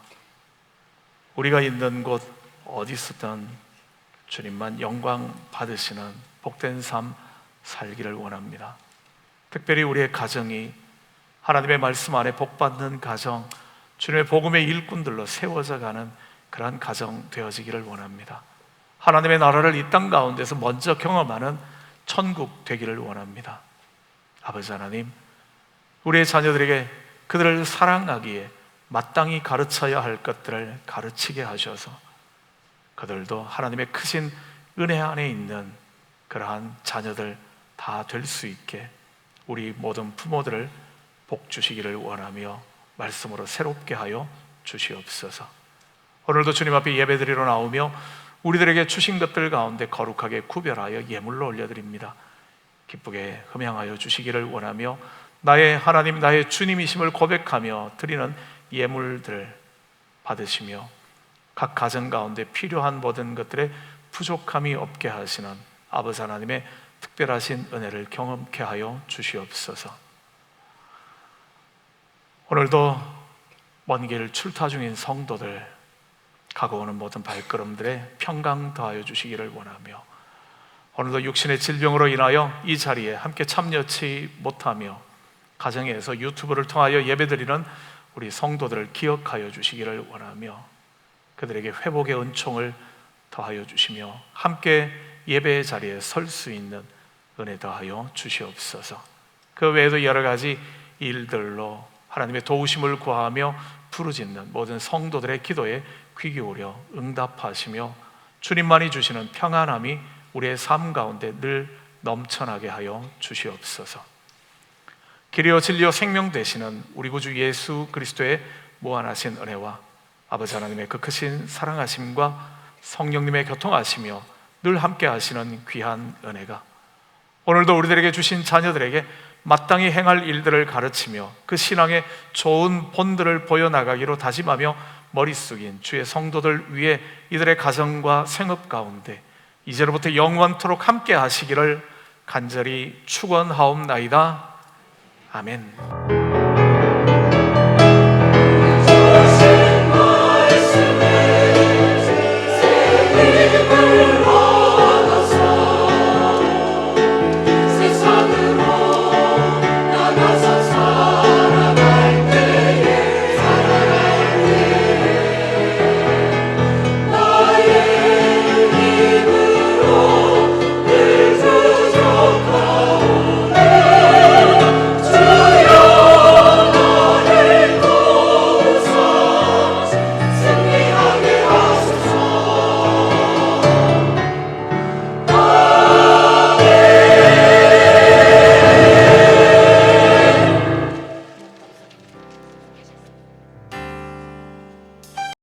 우리가 있는 곳 어디 있었던 주님만 영광 받으시는 복된 삶 살기를 원합니다. 특별히 우리의 가정이 하나님의 말씀 안에 복받는 가정, 주님의 복음의 일꾼들로 세워져 가는 그러한 가정 되어지기를 원합니다. 하나님의 나라를 이 땅 가운데서 먼저 경험하는 천국 되기를 원합니다. 아버지 하나님, 우리의 자녀들에게 그들을 사랑하기에 마땅히 가르쳐야 할 것들을 가르치게 하셔서 그들도 하나님의 크신 은혜 안에 있는 그러한 자녀들 다 될 수 있게 우리 모든 부모들을 복 주시기를 원하며 말씀으로 새롭게 하여 주시옵소서. 오늘도 주님 앞에 예배드리러 나오며 우리들에게 주신 것들 가운데 거룩하게 구별하여 예물로 올려드립니다. 기쁘게 흠양하여 주시기를 원하며 나의 하나님, 나의 주님이심을 고백하며 드리는 예물들 받으시며 각 가정 가운데 필요한 모든 것들에 부족함이 없게 하시는 아버지 하나님의 특별하신 은혜를 경험케 하여 주시옵소서. 오늘도 먼 길 출타 중인 성도들 가고 오는 모든 발걸음들에 평강 더하여 주시기를 원하며 오늘도 육신의 질병으로 인하여 이 자리에 함께 참여치 못하며 가정에서 유튜브를 통하여 예배드리는 우리 성도들을 기억하여 주시기를 원하며 그들에게 회복의 은총을 더하여 주시며 함께 예배의 자리에 설 수 있는 은혜 더하여 주시옵소서. 그 외에도 여러 가지 일들로 하나님의 도우심을 구하며 부르짖는 모든 성도들의 기도에 귀 기울여 응답하시며 주님만이 주시는 평안함이 우리의 삶 가운데 늘 넘쳐나게 하여 주시옵소서. 길이요 진리요 생명 되시는 우리 구주 예수 그리스도의 무한하신 은혜와 아버지 하나님의 그 크신 사랑하심과 성령님의 교통하시며 늘 함께 하시는 귀한 은혜가 오늘도 우리들에게 주신 자녀들에게 마땅히 행할 일들을 가르치며 그 신앙의 좋은 본들을 보여나가기로 다짐하며 머리 숙인 주의 성도들 위해 이들의 가정과 생업 가운데 이제로부터 영원토록 함께 하시기를 간절히 축원하옵나이다. 아멘.